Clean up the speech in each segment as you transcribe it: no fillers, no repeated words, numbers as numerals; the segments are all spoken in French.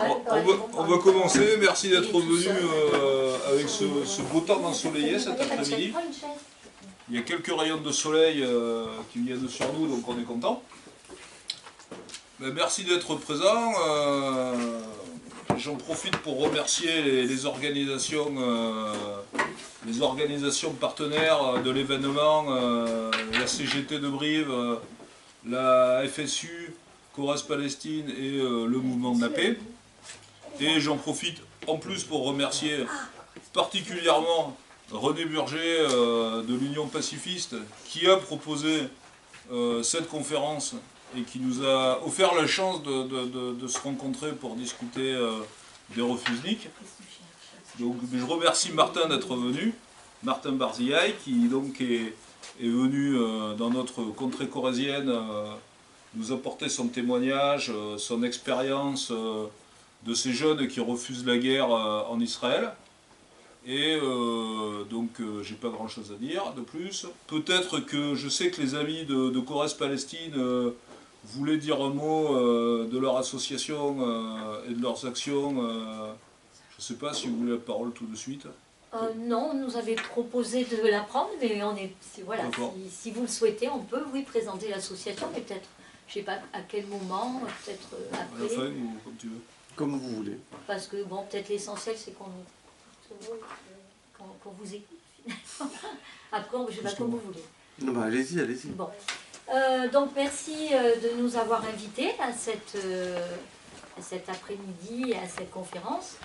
On va commencer. Merci d'être venu avec ce beau temps ensoleillé cet après-midi. Il y a quelques rayons de soleil qui viennent sur nous, donc on est content. Merci d'être présent. J'en profite pour remercier les organisations partenaires de l'événement, la CGT de Brive, la FSU, Chorès Palestine et le mouvement de la paix. Et j'en profite en plus pour remercier particulièrement René Burger de l'Union pacifiste qui a proposé cette conférence et qui nous a offert la chance de se rencontrer pour discuter des refusniks. Donc je remercie Martin d'être venu, Martin Barzillaï, qui donc est venu dans notre contrée corrézienne nous apporter son témoignage, son expérience de ces jeunes qui refusent la guerre en Israël. Et donc j'ai pas grand chose à dire de plus. Peut-être que je sais que les amis de Chorès Palestine voulaient dire un mot de leur association et de leurs actions. Je ne sais pas si vous voulez la parole tout de suite. Non, on nous avait proposé de la prendre, mais voilà, si vous le souhaitez, on peut présenter l'association, mais peut-être, je ne sais pas à quel moment, peut-être après. À la fin ou comme tu veux. Comme vous voulez. Parce que bon, peut-être l'essentiel c'est qu'on vous écoute finalement. Après, je ne sais pas comme vous voulez. Non, bah, allez-y, allez-y. Bon. Donc merci de nous avoir invités à cet après-midi, à cette conférence.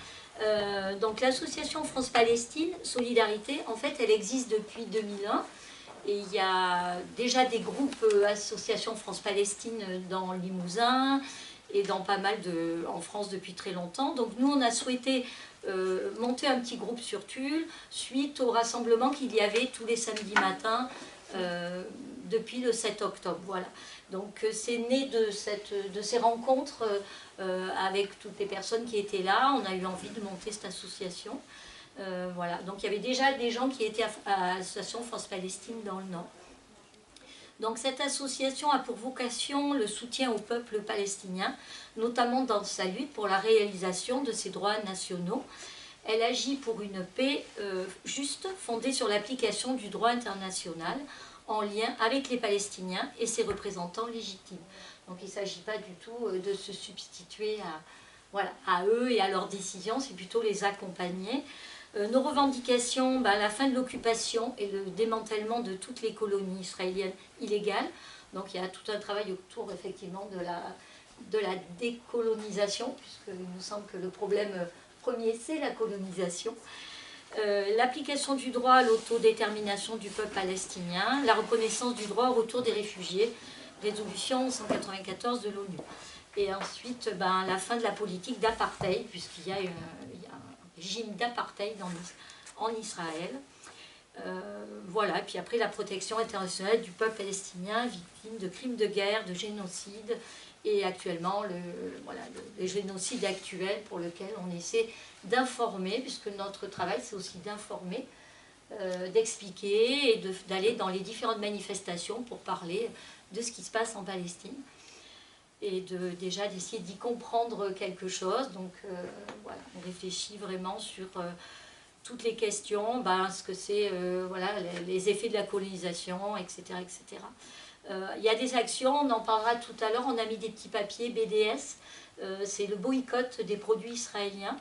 Donc l'association France-Palestine Solidarité, en fait, elle existe depuis 2001. Et il y a déjà des groupes associations France-Palestine dans le Limousin et dans pas mal en France depuis très longtemps. Donc nous, on a souhaité monter un petit groupe sur Tulle suite au rassemblement qu'il y avait tous les samedis matins depuis le 7 octobre. Voilà. Donc c'est né de ces rencontres avec toutes les personnes qui étaient là. On a eu envie de monter cette association. Voilà. Donc il y avait déjà des gens qui étaient à l'association France-Palestine dans le Nord. Donc cette association a pour vocation le soutien au peuple palestinien, notamment dans sa lutte pour la réalisation de ses droits nationaux. Elle agit pour une paix juste, fondée sur l'application du droit international, en lien avec les Palestiniens et ses représentants légitimes. Donc il ne s'agit pas du tout de se substituer à eux et à leurs décisions, c'est plutôt les accompagner. Nos revendications, la fin de l'occupation et le démantèlement de toutes les colonies israéliennes illégales. Donc il y a tout un travail autour effectivement de la décolonisation, puisqu'il nous semble que le problème premier c'est la colonisation. L'application du droit à l'autodétermination du peuple palestinien, la reconnaissance du droit au retour des réfugiés, résolution 194 de l'ONU. Et ensuite la fin de la politique d'apartheid, puisqu'il y a un régime d'apartheid en Israël. Voilà, et puis après la protection internationale du peuple palestinien victime de crimes de guerre, de génocide, et actuellement le génocide actuel pour lequel on essaie d'informer, puisque notre travail c'est aussi d'informer, d'expliquer et d'aller dans les différentes manifestations pour parler de ce qui se passe en Palestine et déjà d'essayer d'y comprendre quelque chose. Donc voilà, on réfléchit vraiment sur toutes les questions, ce que c'est les effets de la colonisation, etc. etc. Il y a des actions, on en parlera tout à l'heure, on a mis des petits papiers BDS, c'est le boycott des produits israéliens.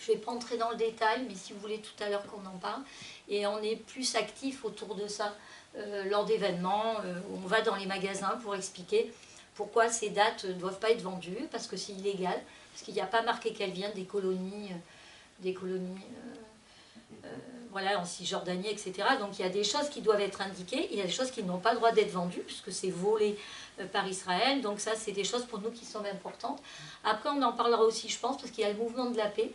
Je ne vais pas entrer dans le détail, mais si vous voulez tout à l'heure qu'on en parle. Et on est plus actif autour de ça lors d'événements, où on va dans les magasins pour expliquer pourquoi ces dates ne doivent pas être vendues, parce que c'est illégal, parce qu'il n'y a pas marqué qu'elles viennent des colonies en Cisjordanie, etc. Donc il y a des choses qui doivent être indiquées, il y a des choses qui n'ont pas le droit d'être vendues, puisque c'est volé par Israël, donc ça c'est des choses pour nous qui sont importantes. Après on en parlera aussi, je pense, parce qu'il y a le mouvement de la paix,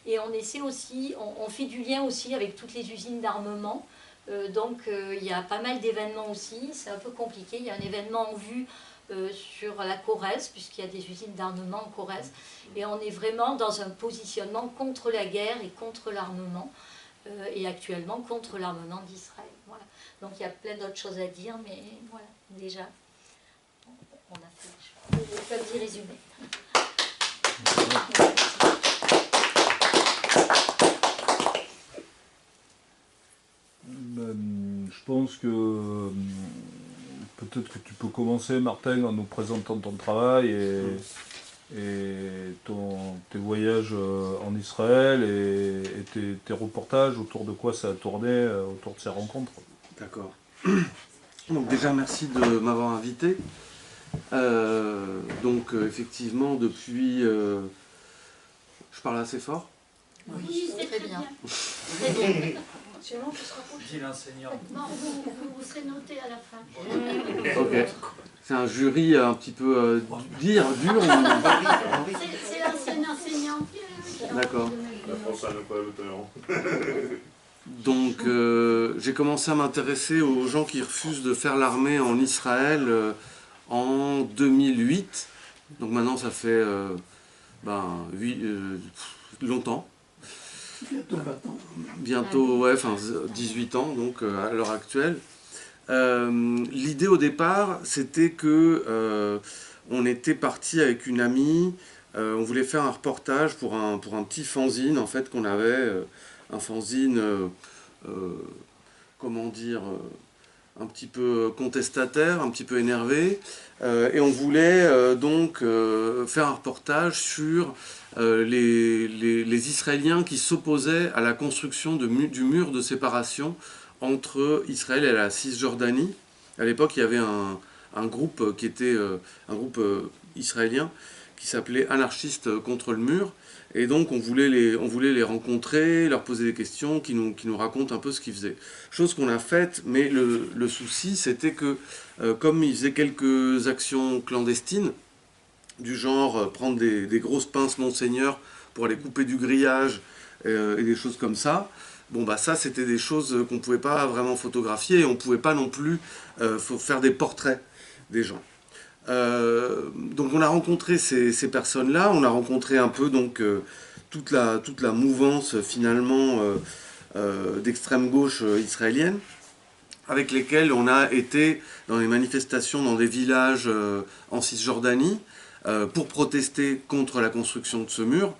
et on essaie aussi, on fait du lien aussi avec toutes les usines d'armement, donc il y a pas mal d'événements aussi, c'est un peu compliqué, il y a un événement en vue sur la Corrèze, puisqu'il y a des usines d'armement en Corrèze, et on est vraiment dans un positionnement contre la guerre et contre l'armement, et actuellement contre l'armement d'Israël. Voilà. Donc il y a plein d'autres choses à dire, mais voilà, déjà, on a fait un petit résumé. Je pense que peut-être que tu peux commencer, Martin, en nous présentant ton travail et tes voyages en Israël et tes reportages, autour de quoi ça a tourné, autour de ces rencontres. D'accord. Donc déjà, merci de m'avoir invité. Effectivement, depuis... je parle assez fort? Oui, c'est très bien. Très bien. Dis l'enseignant. Non, vous serez noté à la fin. Ok. C'est un jury un petit peu dur ou... C'est l'ancien enseignant qui a D'accord. La France n'a pas le talent. Donc j'ai commencé à m'intéresser aux gens qui refusent de faire l'armée en Israël en 2008. Donc maintenant ça fait longtemps. Bientôt, ouais, 18 ans donc à l'heure actuelle. L'idée au départ, c'était que on était parti avec une amie, on voulait faire un reportage pour un petit fanzine en fait qu'on avait, un fanzine, comment dire, un petit peu contestataire, un petit peu énervé, et on voulait donc faire un reportage sur les Israéliens qui s'opposaient à la construction du mur de séparation entre Israël et la Cisjordanie. À l'époque, il y avait un groupe qui était un groupe israélien qui s'appelait Anarchistes contre le mur. Et donc on voulait les rencontrer, leur poser des questions, qui nous racontent un peu ce qu'ils faisaient. Chose qu'on a faite, mais le souci c'était que comme ils faisaient quelques actions clandestines, du genre prendre des grosses pinces Monseigneur pour aller couper du grillage et des choses comme ça, bon bah ça c'était des choses qu'on ne pouvait pas vraiment photographier et on ne pouvait pas non plus faire des portraits des gens. Donc on a rencontré ces personnes-là, on a rencontré un peu donc toute la mouvance finalement d'extrême gauche israélienne, avec lesquelles on a été dans les manifestations dans des villages en Cisjordanie pour protester contre la construction de ce mur,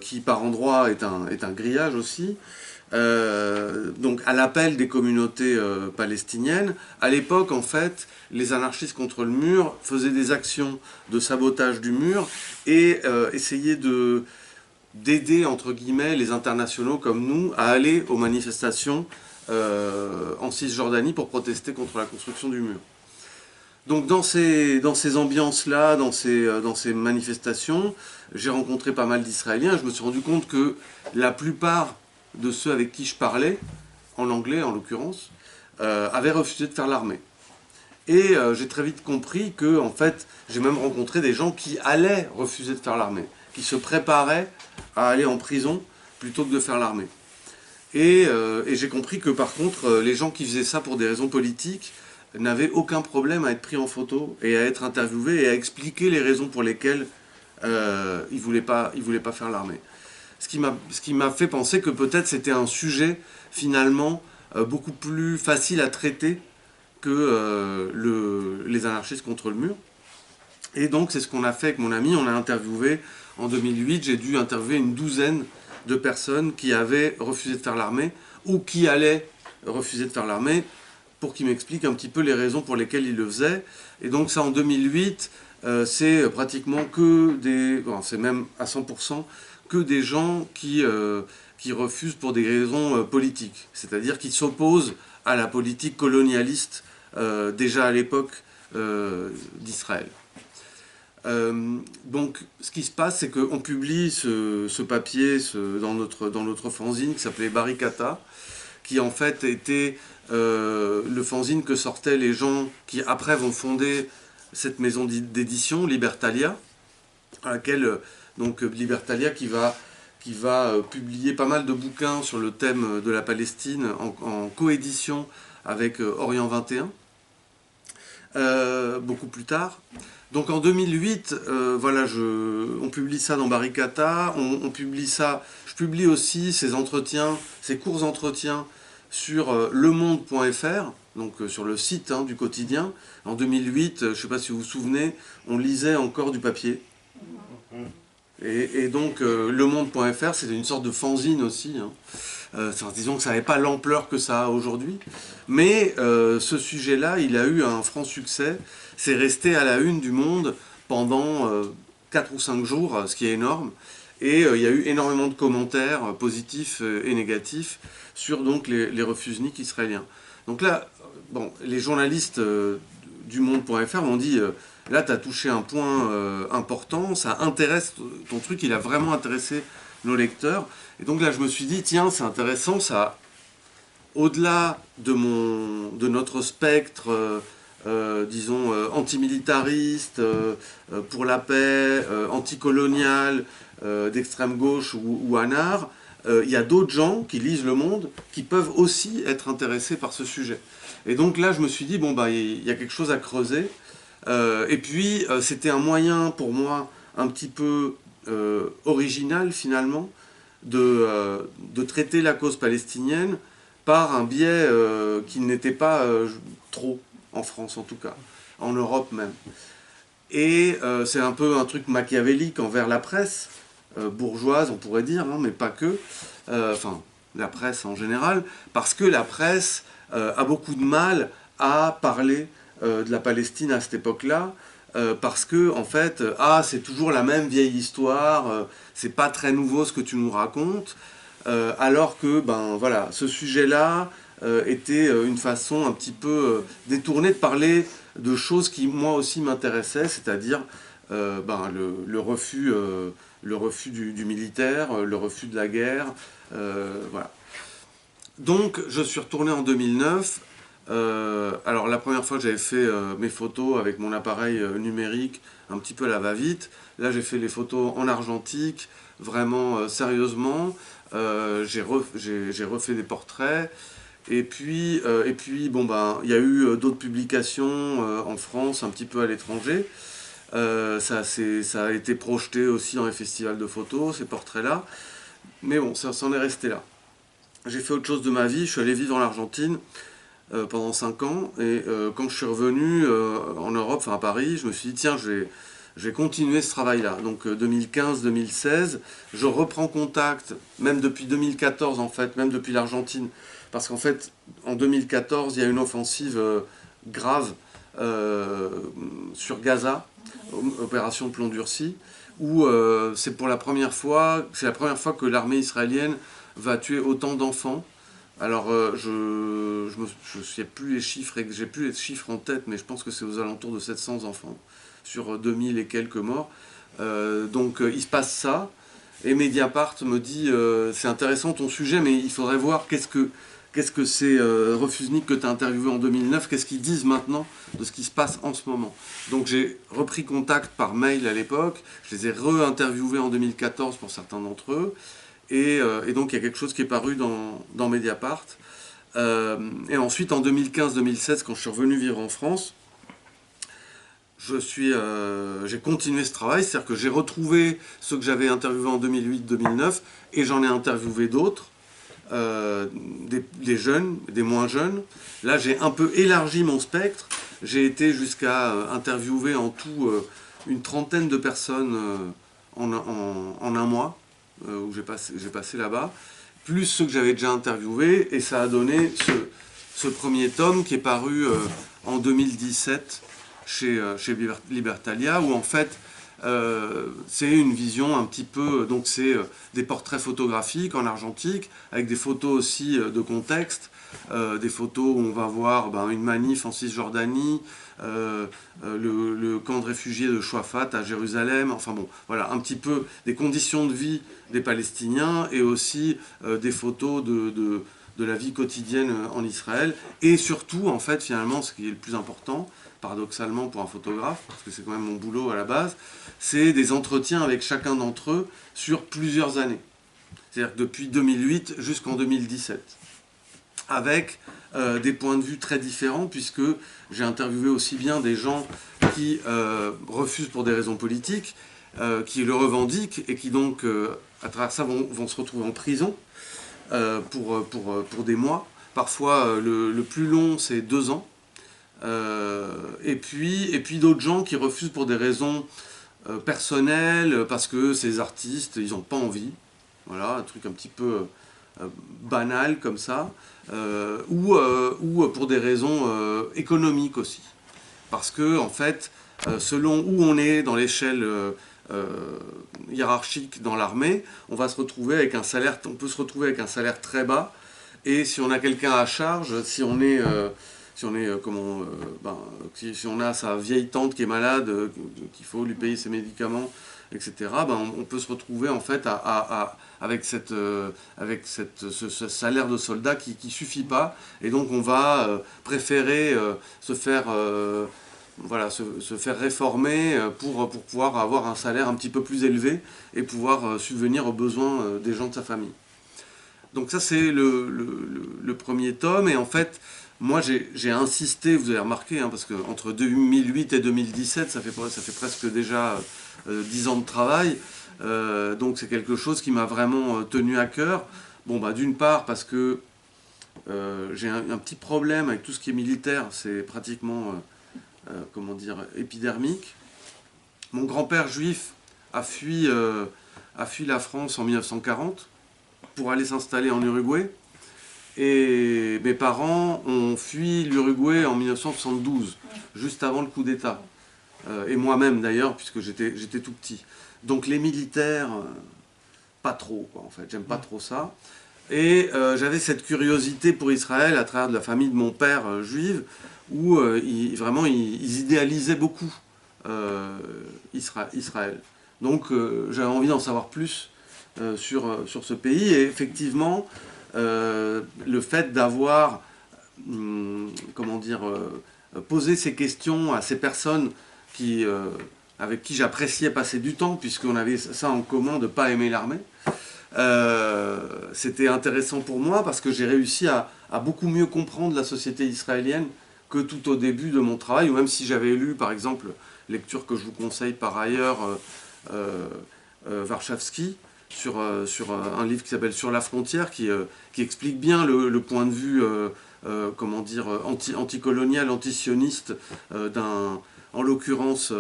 qui par endroits est un grillage aussi. Donc à l'appel des communautés palestiniennes. À l'époque, en fait, les anarchistes contre le mur faisaient des actions de sabotage du mur et essayaient d'aider, entre guillemets, les internationaux comme nous à aller aux manifestations en Cisjordanie pour protester contre la construction du mur. Donc dans ces ambiances-là, dans ces manifestations, j'ai rencontré pas mal d'Israéliens. Je me suis rendu compte que la plupart de ceux avec qui je parlais, en anglais en l'occurrence, avaient refusé de faire l'armée. Et j'ai très vite compris que, en fait, j'ai même rencontré des gens qui allaient refuser de faire l'armée, qui se préparaient à aller en prison plutôt que de faire l'armée. Et j'ai compris que, par contre, les gens qui faisaient ça pour des raisons politiques n'avaient aucun problème à être pris en photo et à être interviewés et à expliquer les raisons pour lesquelles ils ne voulaient pas faire l'armée. Ce qui m'a fait penser que peut-être c'était un sujet finalement beaucoup plus facile à traiter que les anarchistes contre le mur. Et donc c'est ce qu'on a fait avec mon ami, on a interviewé en 2008, j'ai dû interviewer une douzaine de personnes qui avaient refusé de faire l'armée ou qui allaient refuser de faire l'armée pour qu'ils m'expliquent un petit peu les raisons pour lesquelles ils le faisaient. Et donc ça en 2008, c'est pratiquement c'est même à 100%, que des gens qui refusent pour des raisons politiques, c'est-à-dire qui s'opposent à la politique colonialiste déjà à l'époque d'Israël. Donc ce qui se passe, c'est qu'on publie ce papier dans notre fanzine qui s'appelait Barikata, qui en fait était le fanzine que sortaient les gens qui après vont fonder cette maison d'édition, Libertalia, à laquelle... Donc Libertalia qui va publier pas mal de bouquins sur le thème de la Palestine en coédition avec Orient 21, beaucoup plus tard. Donc en 2008, on publie ça dans Barikata, on publie ça, je publie aussi ces courts entretiens sur lemonde.fr, donc sur le site du quotidien. En 2008, je ne sais pas si vous vous souvenez, on lisait encore du papier. Et donc, lemonde.fr, c'était une sorte de fanzine aussi. Hein. Disons que ça n'avait pas l'ampleur que ça a aujourd'hui. Mais ce sujet-là, il a eu un franc succès. C'est resté à la une du Monde pendant 4 ou 5 jours, ce qui est énorme. Et il y a eu énormément de commentaires positifs et négatifs sur donc, les refusniks israéliens. Donc là, bon, les journalistes du monde.fr m'ont dit là, tu as touché un point important, ça intéresse, ton truc, il a vraiment intéressé nos lecteurs. Et donc là, je me suis dit, tiens, c'est intéressant, ça, au-delà de notre spectre, disons, antimilitariste, pour la paix, anticolonial, d'extrême gauche ou anard, il y a d'autres gens qui lisent Le Monde qui peuvent aussi être intéressés par ce sujet. Et donc là, je me suis dit, bon, bah, il y a quelque chose à creuser. Et puis, c'était un moyen pour moi un petit peu original, finalement, de traiter la cause palestinienne par un biais qui n'était pas trop, en France en tout cas, en Europe même. Et c'est un peu un truc machiavélique envers la presse, bourgeoise on pourrait dire, hein, mais pas que, enfin la presse en général, parce que la presse a beaucoup de mal à parler de la Palestine à cette époque-là, parce que en fait, c'est toujours la même vieille histoire, c'est pas très nouveau ce que tu nous racontes, alors que ben voilà, ce sujet-là était une façon un petit peu détournée de parler de choses qui moi aussi m'intéressaient, c'est-à-dire le refus du militaire, le refus de la guerre, voilà. Donc je suis retourné en 2009. Alors la première fois j'avais fait mes photos avec mon appareil numérique un petit peu à la va-vite. Là j'ai fait les photos en argentique, vraiment sérieusement. J'ai refait des portraits. Et puis bon, ben, il y a eu d'autres publications en France, un petit peu à l'étranger. Ça a été projeté aussi dans les festivals de photos, ces portraits-là. Mais bon, ça s'en est resté là. J'ai fait autre chose de ma vie, je suis allé vivre en Argentine pendant 5 ans. Et quand je suis revenu en Europe, enfin à Paris, je me suis dit, tiens, je vais continuer ce travail-là. Donc 2015-2016, je reprends contact, même depuis 2014 en fait, même depuis l'Argentine. Parce qu'en fait, en 2014, il y a une offensive grave sur Gaza, opération Plomb Durci, où c'est la première fois que l'armée israélienne va tuer autant d'enfants. Alors, je sais plus les chiffres, j'ai plus les chiffres en tête, mais je pense que c'est aux alentours de 700 enfants sur 2000 et quelques morts. Donc, il se passe ça. Et Mediapart me dit c'est intéressant ton sujet, mais il faudrait voir qu'est-ce que ces refusniks que tu as interviewés en 2009, qu'est-ce qu'ils disent maintenant de ce qui se passe en ce moment. Donc j'ai repris contact par mail à l'époque, je les ai re-interviewés en 2014 pour certains d'entre eux, et donc il y a quelque chose qui est paru dans Mediapart. Et ensuite en 2015-2016, quand je suis revenu vivre en France, j'ai continué ce travail, c'est-à-dire que j'ai retrouvé ceux que j'avais interviewés en 2008-2009, et j'en ai interviewé d'autres. Des jeunes, des moins jeunes. Là, j'ai un peu élargi mon spectre. J'ai été jusqu'à interviewer en tout une trentaine de personnes en un mois, où j'ai passé là-bas, plus ceux que j'avais déjà interviewés, et ça a donné ce premier tome qui est paru en 2017 chez Libertalia, où en fait, c'est une vision un petit peu, donc c'est des portraits photographiques en argentique, avec des photos aussi de contexte, des photos où on va voir une manif en Cisjordanie, le camp de réfugiés de Chouafat à Jérusalem, enfin bon, voilà, un petit peu des conditions de vie des Palestiniens, et aussi des photos de la vie quotidienne en Israël, et surtout, en fait, finalement, ce qui est le plus important, paradoxalement pour un photographe, parce que c'est quand même mon boulot à la base, c'est des entretiens avec chacun d'entre eux sur plusieurs années. C'est-à-dire que depuis 2008 jusqu'en 2017. Avec des points de vue très différents, puisque j'ai interviewé aussi bien des gens qui refusent pour des raisons politiques, qui le revendiquent, et qui donc, à travers ça, vont se retrouver en prison pour des mois. Parfois, le plus long, c'est 2 ans. Et puis d'autres gens qui refusent pour des raisons personnel, parce que ces artistes, ils n'ont pas envie. Voilà, un truc un petit peu banal comme ça. Ou pour des raisons économiques aussi. Parce que, en fait, selon où on est dans l'échelle hiérarchique dans l'armée, on va se retrouver avec un salaire, on peut se retrouver avec un salaire très bas. Et si on a quelqu'un à charge, si on a sa vieille tante qui est malade, qu'il faut lui payer ses médicaments, etc., on peut se retrouver en fait avec ce salaire de soldat qui ne suffit pas. Et donc on va préférer se faire réformer pour pouvoir avoir un salaire un petit peu plus élevé et pouvoir subvenir aux besoins des gens de sa famille. Donc ça c'est le premier tome, et en fait moi j'ai insisté, vous avez remarqué, parce qu'entre 2008 et 2017 ça fait presque déjà 10 ans de travail, donc c'est quelque chose qui m'a vraiment tenu à cœur. D'une part parce que j'ai un petit problème avec tout ce qui est militaire, c'est pratiquement épidermique. Mon grand-père juif a fui la France en 1940 pour aller s'installer en Uruguay. Et mes parents ont fui l'Uruguay en 1972, juste avant le coup d'État. Et moi-même d'ailleurs, puisque j'étais tout petit. Donc les militaires, pas trop, en fait. J'aime pas trop ça. Et j'avais cette curiosité pour Israël à travers de la famille de mon père juive, où ils idéalisaient beaucoup Israël. Donc j'avais envie d'en savoir plus sur ce pays, et effectivement le fait d'avoir posé ces questions à ces personnes avec qui j'appréciais passer du temps, puisqu'on avait ça en commun de ne pas aimer l'armée, c'était intéressant pour moi parce que j'ai réussi à beaucoup mieux comprendre la société israélienne que tout au début de mon travail, ou même si j'avais lu par exemple, lecture que je vous conseille par ailleurs, Warshawski, sur un livre qui s'appelle Sur la frontière, qui explique bien le point de vue anticolonial, antisioniste en l'occurrence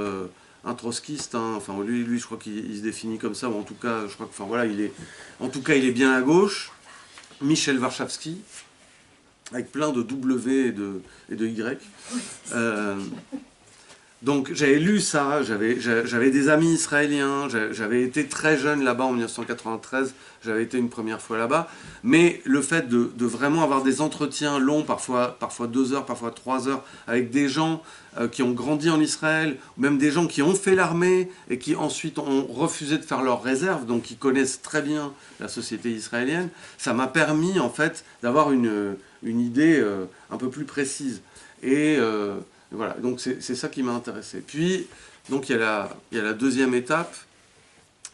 un trotskiste, lui je crois qu'il se définit comme ça, ou en tout cas je crois que il est bien à gauche. Michel Warshawski, avec plein de W et de Y. Donc j'avais lu ça, j'avais des amis israéliens, j'avais été très jeune là-bas en 1993, j'avais été une première fois là-bas, mais le fait de vraiment avoir des entretiens longs, parfois 2 heures, parfois 3 heures, avec des gens qui ont grandi en Israël, ou même des gens qui ont fait l'armée et qui ensuite ont refusé de faire leur réserve, donc qui connaissent très bien la société israélienne, ça m'a permis en fait d'avoir une idée un peu plus précise. Et voilà, donc c'est ça qui m'a intéressé. Puis, donc il y a la deuxième étape.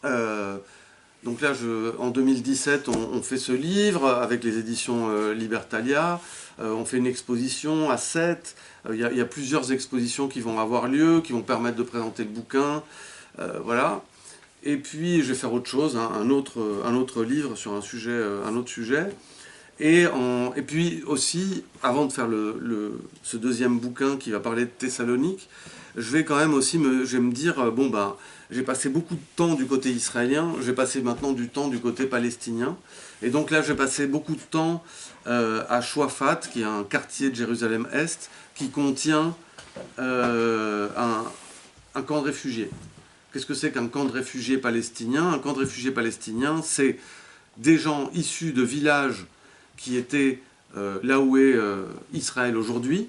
Donc là, en 2017, on fait ce livre avec les éditions Libertalia. On fait une exposition à Sète. Il y a plusieurs expositions qui vont avoir lieu, qui vont permettre de présenter le bouquin. Voilà. Et puis, je vais faire autre chose, un autre livre sur un autre sujet. Et puis aussi, avant de faire ce deuxième bouquin qui va parler de Thessalonique, je vais quand même aussi me dire, j'ai passé beaucoup de temps du côté israélien, je vais passer maintenant du temps du côté palestinien. Et donc là, je vais passer beaucoup de temps à Shouafat, qui est un quartier de Jérusalem-Est, qui contient un camp de réfugiés. Qu'est-ce que c'est qu'un camp de réfugiés palestiniens? Un camp de réfugiés palestiniens, c'est des gens issus de villages qui étaient là où est Israël aujourd'hui,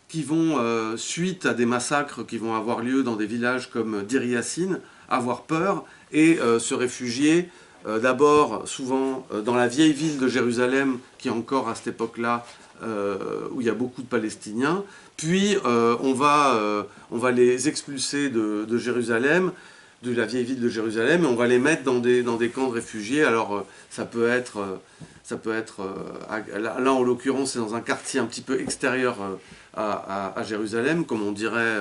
qui vont, suite à des massacres qui vont avoir lieu dans des villages comme Dir Yassin, avoir peur et se réfugier d'abord souvent dans la vieille ville de Jérusalem, qui est encore à cette époque-là où il y a beaucoup de Palestiniens, puis on va les expulser de Jérusalem, de la vieille ville de Jérusalem, et on va les mettre dans des camps de réfugiés. Alors ça peut être là en l'occurrence c'est dans un quartier un petit peu extérieur à Jérusalem, comme on dirait,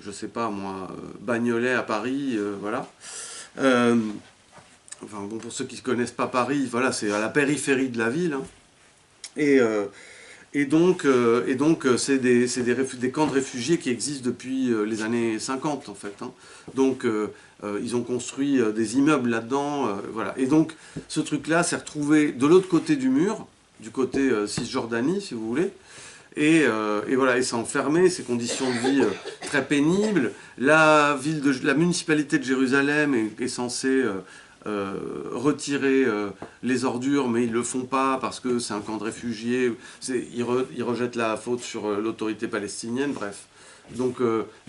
je sais pas moi, Bagnolet à Paris, voilà. Pour ceux qui ne connaissent pas Paris, voilà, c'est à la périphérie de la ville, hein. Et Et donc c'est des camps de réfugiés qui existent depuis les années 50 en fait. Hein. Donc ils ont construit des immeubles là-dedans, voilà. Et donc ce truc-là s'est retrouvé de l'autre côté du mur, du côté Cisjordanie si vous voulez. Et voilà, et c'est enfermé, ces conditions de vie très pénibles. La municipalité de Jérusalem est censée retirer les ordures, mais ils ne le font pas parce que c'est un camp de réfugiés. Ils rejettent la faute sur l'autorité palestinienne, bref. Donc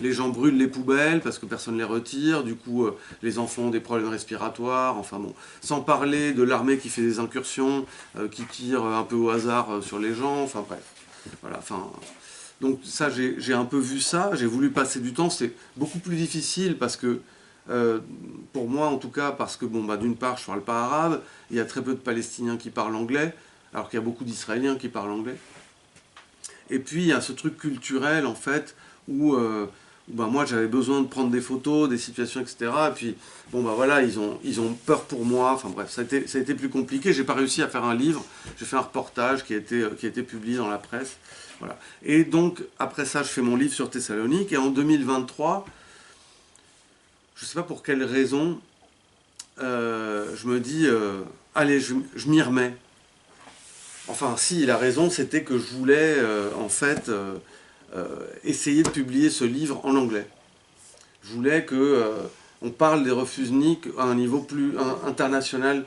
les gens brûlent les poubelles parce que personne ne les retire, du coup les enfants ont des problèmes respiratoires, enfin bon. Sans parler de l'armée qui fait des incursions, qui tire un peu au hasard sur les gens, enfin bref. Voilà, enfin... Donc ça, j'ai un peu vu ça, j'ai voulu passer du temps, c'est beaucoup plus difficile parce que, pour moi en tout cas, parce que bon, bah, d'une part je ne parle pas arabe, il y a très peu de Palestiniens qui parlent anglais, alors qu'il y a beaucoup d'Israéliens qui parlent anglais. Et puis il y a ce truc culturel en fait, où bah, moi j'avais besoin de prendre des photos, des situations, etc. Et puis bon bah voilà, ils ont peur pour moi, enfin bref, ça a été plus compliqué, j'ai pas réussi à faire un livre, j'ai fait un reportage qui a été publié dans la presse. Voilà. Et donc, après ça, je fais mon livre sur Thessalonique. Et en 2023, je ne sais pas pour quelle raison, je me dis, allez, je m'y remets. Enfin, si, la raison, c'était que je voulais, en fait, essayer de publier ce livre en anglais. Je voulais qu'on parle des refusniks à un niveau plus international,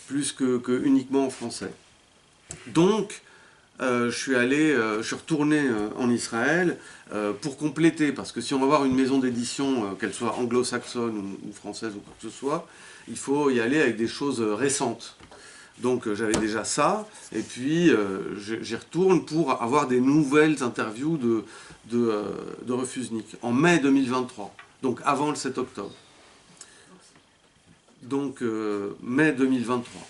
plus que uniquement en français. Donc, je suis retourné en Israël pour compléter, parce que si on va voir une maison d'édition, qu'elle soit anglo-saxonne ou française ou quoi que ce soit, il faut y aller avec des choses récentes. Donc j'avais déjà ça, et puis j'y retourne pour avoir des nouvelles interviews de refusniks en mai 2023, donc avant le 7 octobre. Donc mai 2023.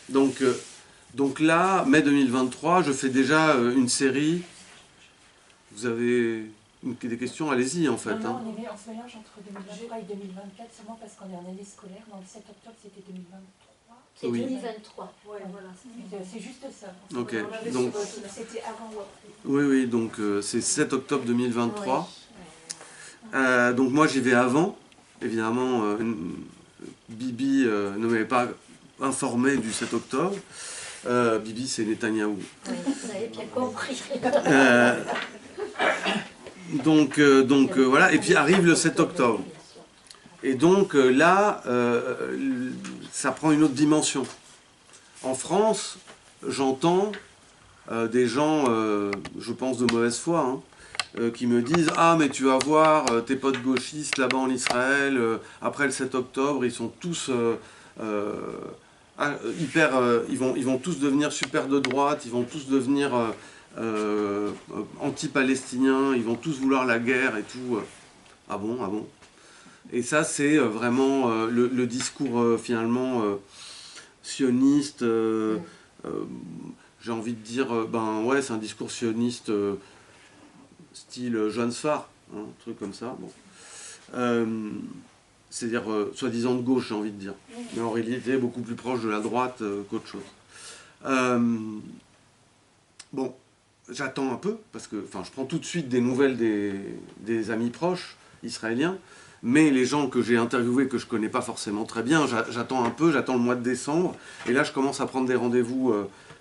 Donc là, mai 2023, je fais déjà une série. Vous avez des questions? Allez-y, en fait. Non, on est en ce mélange entre 2023 et 2024, seulement parce qu'on est en année scolaire. Donc le 7 octobre, c'était 2023. C'est Oui. 2023. Ouais, voilà, c'est juste ça. Ok, Donc donc, c'était avant ou après. oui, donc c'est 7 octobre 2023. Ouais. Donc moi, j'y vais avant. Évidemment, Bibi ne m'avait pas informé du 7 octobre. Bibi, c'est Netanyahou. Oui, vous avez bien compris. Donc voilà, et puis arrive le 7 octobre. Et donc là, ça prend une autre dimension. En France, j'entends des gens, je pense de mauvaise foi, qui me disent « Ah, mais tu vas voir, tes potes gauchistes là-bas en Israël, après le 7 octobre, ils sont tous... ils vont tous devenir super de droite, ils vont tous devenir anti-palestiniens, ils vont tous vouloir la guerre et tout. Ah bon, ah bon. Et ça, c'est vraiment le discours finalement sioniste. J'ai envie de dire, ben ouais, c'est un discours sioniste style Johann Sfar, hein, un truc comme ça. Bon. C'est-à-dire soi-disant de gauche, j'ai envie de dire. Mais en réalité, beaucoup plus proche de la droite qu'autre chose. Bon, j'attends un peu, parce que je prends tout de suite des nouvelles des amis proches israéliens, mais les gens que j'ai interviewés, que je ne connais pas forcément très bien, j'attends un peu, j'attends le mois de décembre, et là je commence à prendre des rendez-vous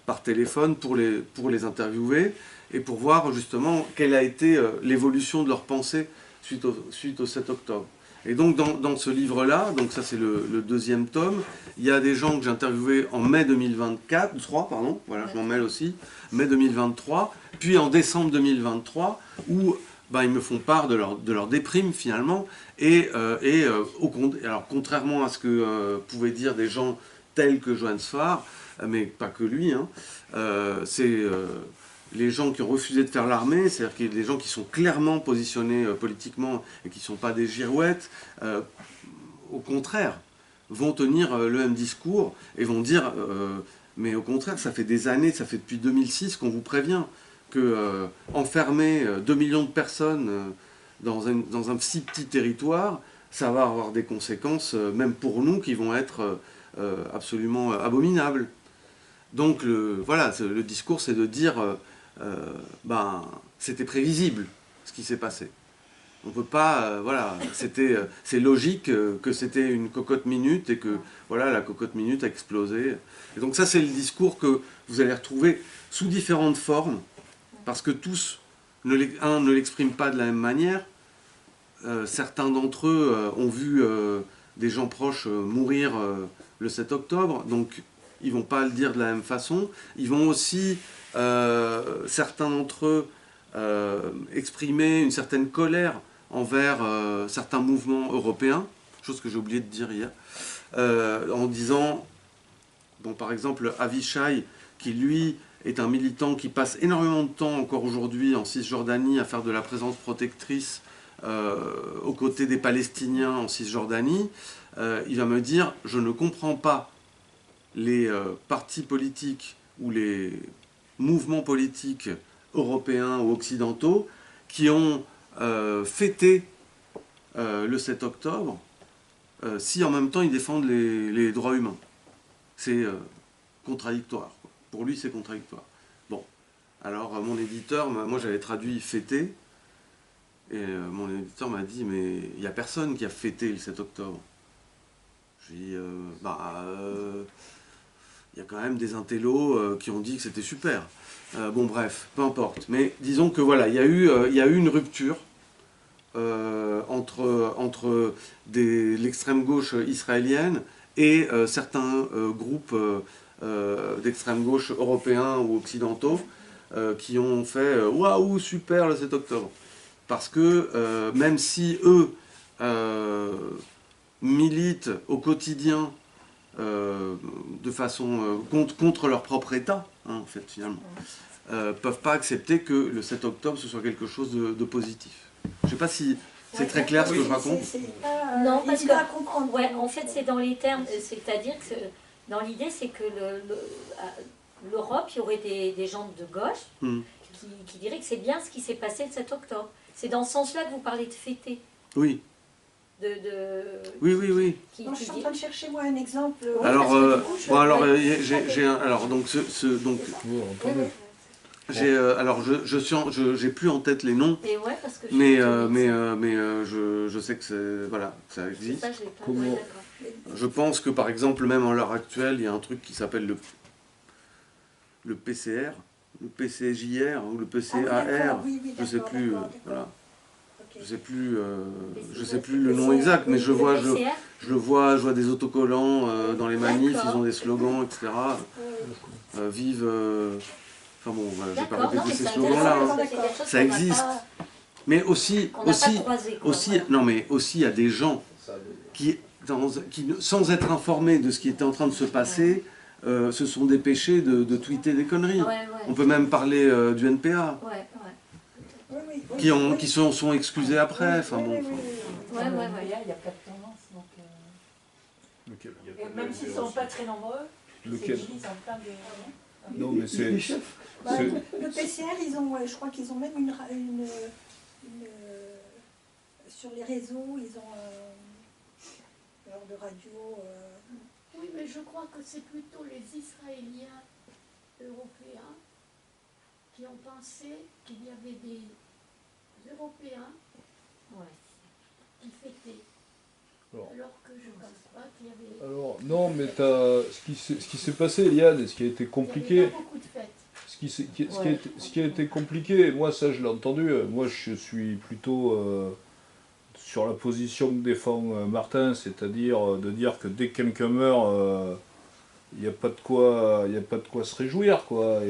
par téléphone pour les interviewer, et pour voir justement quelle a été l'évolution de leur pensée suite au 7 octobre. Et donc dans ce livre-là, donc ça c'est le deuxième tome, il y a des gens que j'ai interviewés en mai 2023, pardon, voilà, je m'en mêle aussi, mai 2023, puis en décembre 2023, où ils me font part de leur déprime finalement, alors contrairement à ce que pouvaient dire des gens tels que Johann Sfar, mais pas que lui, c'est... les gens qui ont refusé de faire l'armée, c'est-à-dire qu'il y a des gens qui sont clairement positionnés politiquement et qui ne sont pas des girouettes, au contraire, vont tenir le même discours et vont dire mais au contraire, ça fait des années, ça fait depuis 2006 qu'on vous prévient que enfermer 2 millions de personnes dans un si petit territoire, ça va avoir des conséquences, même pour nous, qui vont être absolument abominables. Donc voilà, le discours, c'est de dire... c'était prévisible ce qui s'est passé. On peut pas, voilà, c'est logique que c'était une cocotte minute et que voilà, la cocotte minute a explosé. Et donc ça, c'est le discours que vous allez retrouver sous différentes formes, parce que tous ne l'expriment pas de la même manière. Certains d'entre eux ont vu des gens proches mourir le 7 octobre, donc ils vont pas le dire de la même façon. Ils vont aussi, certains d'entre eux, exprimer une certaine colère envers certains mouvements européens, chose que j'ai oublié de dire hier, en disant, bon, par exemple, Avishai, qui lui est un militant qui passe énormément de temps encore aujourd'hui en Cisjordanie à faire de la présence protectrice aux côtés des Palestiniens en Cisjordanie, il va me dire, je ne comprends pas les partis politiques ou les mouvements politiques européens ou occidentaux qui ont fêté le 7 octobre si en même temps ils défendent les droits humains. C'est contradictoire. Pour lui, c'est contradictoire. Bon, alors mon éditeur, moi j'avais traduit fêter, et mon éditeur m'a dit, mais il n'y a personne qui a fêté le 7 octobre. J'ai dit, il y a quand même des intellos qui ont dit que c'était super. Bon bref, peu importe. Mais disons que voilà, il y a eu une rupture entre l'extrême gauche israélienne et certains groupes d'extrême gauche européens ou occidentaux qui ont fait waouh, super le 7 octobre. Parce que même si eux militent au quotidien de façon contre leur propre État, hein, en fait, finalement, peuvent pas accepter que le 7 octobre ce soit quelque chose de positif. Je ne sais pas si c'est très clair ce que je raconte. Non, parce évident à comprendre. ouais, en fait, c'est dans les termes, c'est-à-dire que dans l'idée, c'est que l'Europe, il y aurait des gens de gauche qui diraient que c'est bien ce qui s'est passé le 7 octobre. C'est dans ce sens-là que vous parlez de fêter. Oui. Oui. Je suis en train de chercher moi un exemple. Alors, j'ai plus en tête les noms, Et ouais, parce que je sais que ça existe. Ça, je l'ai pas. Comment- Ouais, d'accord. Je pense que par exemple, même à l'heure actuelle, il y a un truc qui s'appelle le PCR, le PCJR ou le PCAR, je sais plus, voilà. Je sais plus, le nom exact, mais je vois des autocollants dans les manifs, ils ont des slogans, etc. Vive, enfin bon, voilà, je vais pas répéter ces slogans-là, hein. Ça existe. Mais aussi, il y a des gens qui, sans être informés de ce qui était en train de se passer, se sont dépêchés de tweeter des conneries. Ouais. On peut même parler du NPA. Qui sont excusés après. Enfin bon. Il n'y a pas de tendance. Donc, et même s'ils ne sont pas très nombreux, ils s'utilisent en plein de... Non, mais c'est... Le PCR, je crois qu'ils ont même une sur les réseaux, ils ont un genre de radio. Oui, mais je crois que c'est plutôt les Israéliens européens qui ont pensé qu'il y avait des Européens qui fêtaient. Alors que je ne pense pas qu'il y avait... Alors, non, mais ce qui s'est passé, Eliane, et ce qui a été compliqué... Il n'y avait pas beaucoup de fêtes. Ce qui a été compliqué, moi ça je l'ai entendu, moi je suis plutôt sur la position que défend Martin, c'est-à-dire de dire que dès que quelqu'un meurt, il n'y a pas de quoi se réjouir, quoi.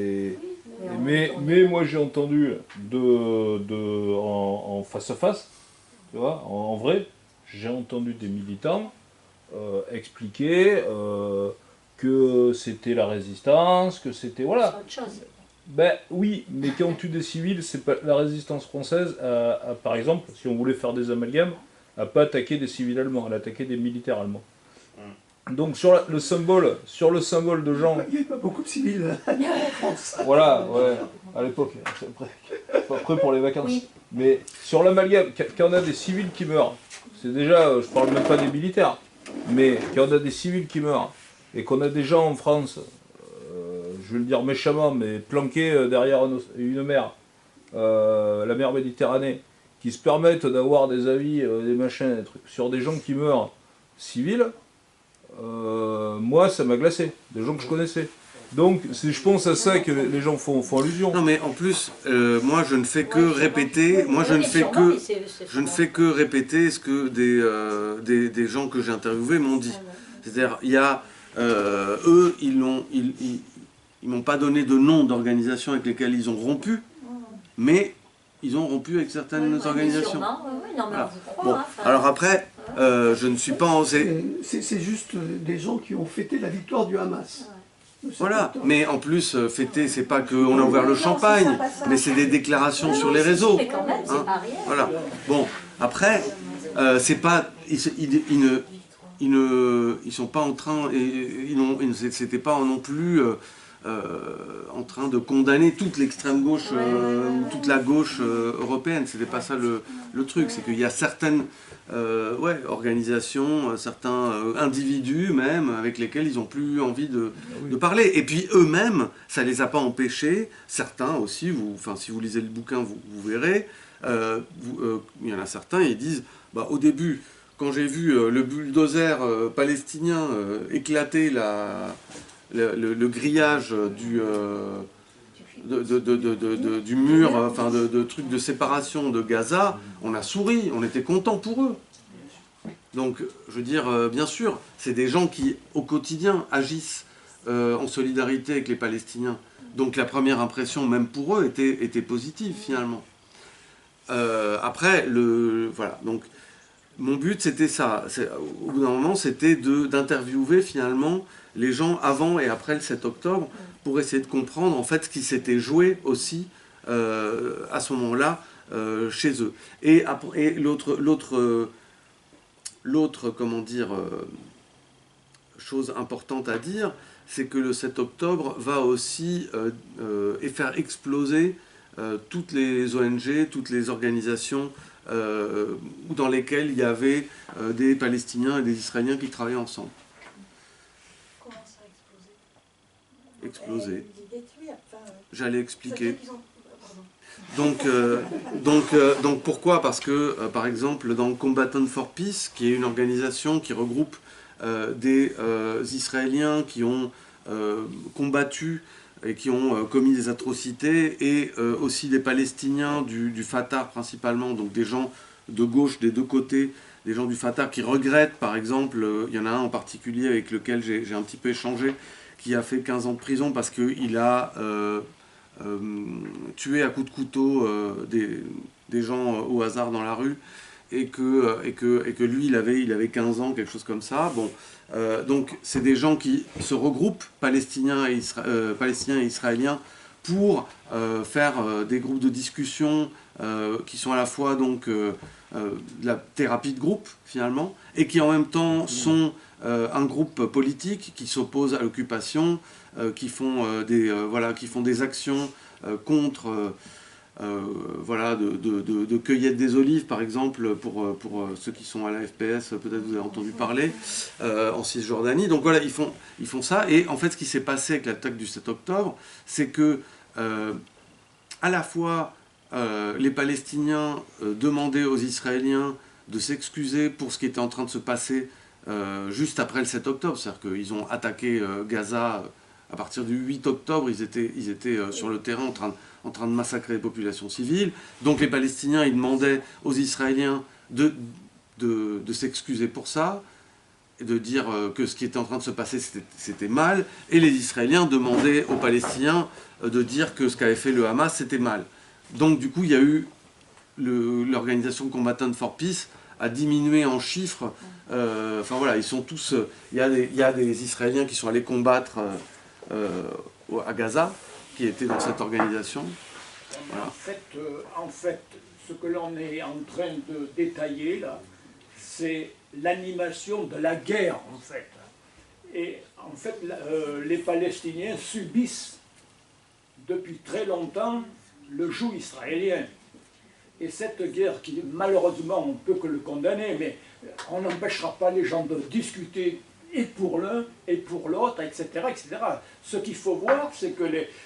Mais moi j'ai entendu en face à face, tu vois, en vrai, j'ai entendu des militants expliquer que c'était la résistance, que c'était... Voilà. C'est autre chose. Ben oui, mais quand on tue des civils, c'est pas la résistance française, par exemple, si on voulait faire des amalgames, n'a pas attaqué des civils allemands, elle a attaqué des militaires allemands. Donc sur le symbole de gens... Il n'y avait pas beaucoup de civils en France. Voilà, ouais, à l'époque, après pour les vacances. Oui. Mais sur l'amalgame, quand on a des civils qui meurent, c'est déjà, je parle même pas des militaires, mais quand on a des civils qui meurent, et qu'on a des gens en France, je vais le dire méchamment, mais planqués derrière une mer, la mer Méditerranée, qui se permettent d'avoir des avis, des machins, des trucs, sur des gens qui meurent civils, moi ça m'a glacé, des gens que je connaissais. Donc je pense à ça que les gens font allusion. Non mais en plus, moi je ne fais que répéter, je ne fais que répéter ce que des gens que j'ai interviewés m'ont dit. C'est-à-dire, il y a, eux, ils m'ont pas donné de nom d'organisation avec lesquelles ils ont rompu, mais ils ont rompu avec certaines organisations. Voilà. Bon, alors après, je ne suis pas en... C'est juste des gens qui ont fêté la victoire du Hamas. Voilà, mais en plus, fêter, c'est pas qu'on a ouvert le champagne, mais c'est des déclarations sur les réseaux. Hein, voilà. Bon, après, c'est pas... Ils sont pas en train... C'était pas non plus... en train de condamner toute l'extrême gauche ou toute la gauche européenne. C'était pas ça le truc, c'est qu'il y a certaines organisations, certains individus même, avec lesquels ils n'ont plus envie de parler. Et puis eux-mêmes, ça les a pas empêchés, certains aussi, si vous lisez le bouquin, vous verrez, il y en a certains, ils disent, au début, quand j'ai vu le bulldozer palestinien éclater le grillage du mur, de trucs de séparation de Gaza, on a souri, on était contents pour eux. Donc, je veux dire, bien sûr, c'est des gens qui, au quotidien, agissent en solidarité avec les Palestiniens. Donc la première impression, même pour eux, était positive, finalement. Après, voilà, donc... Mon but, c'était ça. Au bout d'un moment, c'était d'interviewer finalement les gens avant et après le 7 octobre pour essayer de comprendre en fait ce qui s'était joué aussi à ce moment-là chez eux. Et l'autre comment dire, chose importante à dire, c'est que le 7 octobre va aussi faire exploser toutes les ONG, toutes les organisations dans lesquels il y avait des Palestiniens et des Israéliens qui travaillaient ensemble. Comment ça a explosé? Exploser. J'allais expliquer. Donc pourquoi? Parce que, par exemple, dans Combatants for Peace, qui est une organisation qui regroupe des Israéliens qui ont combattu et qui ont commis des atrocités, et aussi des Palestiniens du Fatah principalement, donc des gens de gauche des deux côtés, des gens du Fatah qui regrettent, par exemple, il y en a un en particulier avec lequel j'ai un petit peu échangé, qui a fait 15 ans de prison parce qu'il a tué à coups de couteau des gens au hasard dans la rue, et que lui, il avait 15 ans, quelque chose comme ça. Bon, donc c'est des gens qui se regroupent, Palestiniens et Israéliens, pour faire des groupes de discussion qui sont à la fois donc de la thérapie de groupe finalement, et qui en même temps sont un groupe politique qui s'oppose à l'occupation, qui font des actions contre de cueillette des olives, par exemple, pour ceux qui sont à la FPS, peut-être vous avez entendu parler, en Cisjordanie. Donc voilà, ils font ça. Et en fait, ce qui s'est passé avec l'attaque du 7 octobre, c'est que, à la fois, les Palestiniens demandaient aux Israéliens de s'excuser pour ce qui était en train de se passer juste après le 7 octobre. C'est-à-dire qu'ils ont attaqué Gaza à partir du 8 octobre, ils étaient sur le terrain en train de massacrer les populations civiles. Donc les Palestiniens, ils demandaient aux Israéliens de s'excuser pour ça, et de dire que ce qui était en train de se passer, c'était mal. Et les Israéliens demandaient aux Palestiniens de dire que ce qu'avait fait le Hamas, c'était mal. Donc du coup, il y a eu l'organisation Combatants for Peace a diminué en chiffres. Enfin voilà, ils sont tous... Il y a des Israéliens qui sont allés combattre à Gaza, qui étaient dans cette organisation. Voilà. En fait, ce que l'on est en train de détailler là, c'est l'animation de la guerre en fait. Et en fait, les Palestiniens subissent depuis très longtemps le joug israélien. Et cette guerre qui, malheureusement, on ne peut que le condamner, mais on n'empêchera pas les gens de discuter et pour l'un et pour l'autre, etc., etc. Ce qu'il faut voir, c'est que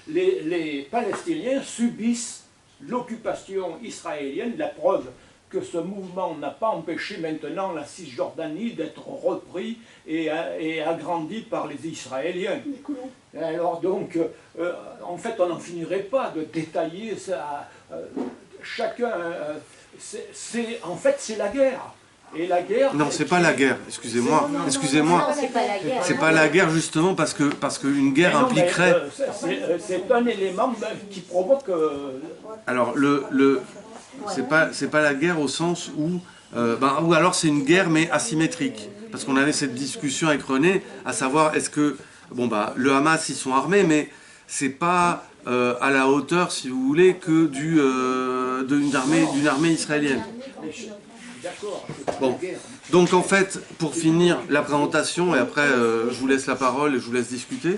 les Palestiniens subissent l'occupation israélienne. La preuve que ce mouvement n'a pas empêché maintenant la Cisjordanie d'être repris et agrandi par les Israéliens. Alors donc, en fait, on n'en finirait pas de détailler ça. Chacun, en fait, c'est la guerre. Et la guerre... Non, c'est pas la guerre, excusez-moi. Excusez-moi. C'est pas la guerre justement parce qu'une guerre impliquerait... C'est un élément qui provoque... Alors, c'est pas la guerre au sens où... ou alors c'est une guerre mais asymétrique. Parce qu'on avait cette discussion avec René, à savoir est-ce que... Bon le Hamas, ils sont armés, mais c'est pas à la hauteur, si vous voulez, que d'une armée israélienne. Bon, donc en fait, pour finir la présentation, et après je vous laisse la parole et je vous laisse discuter,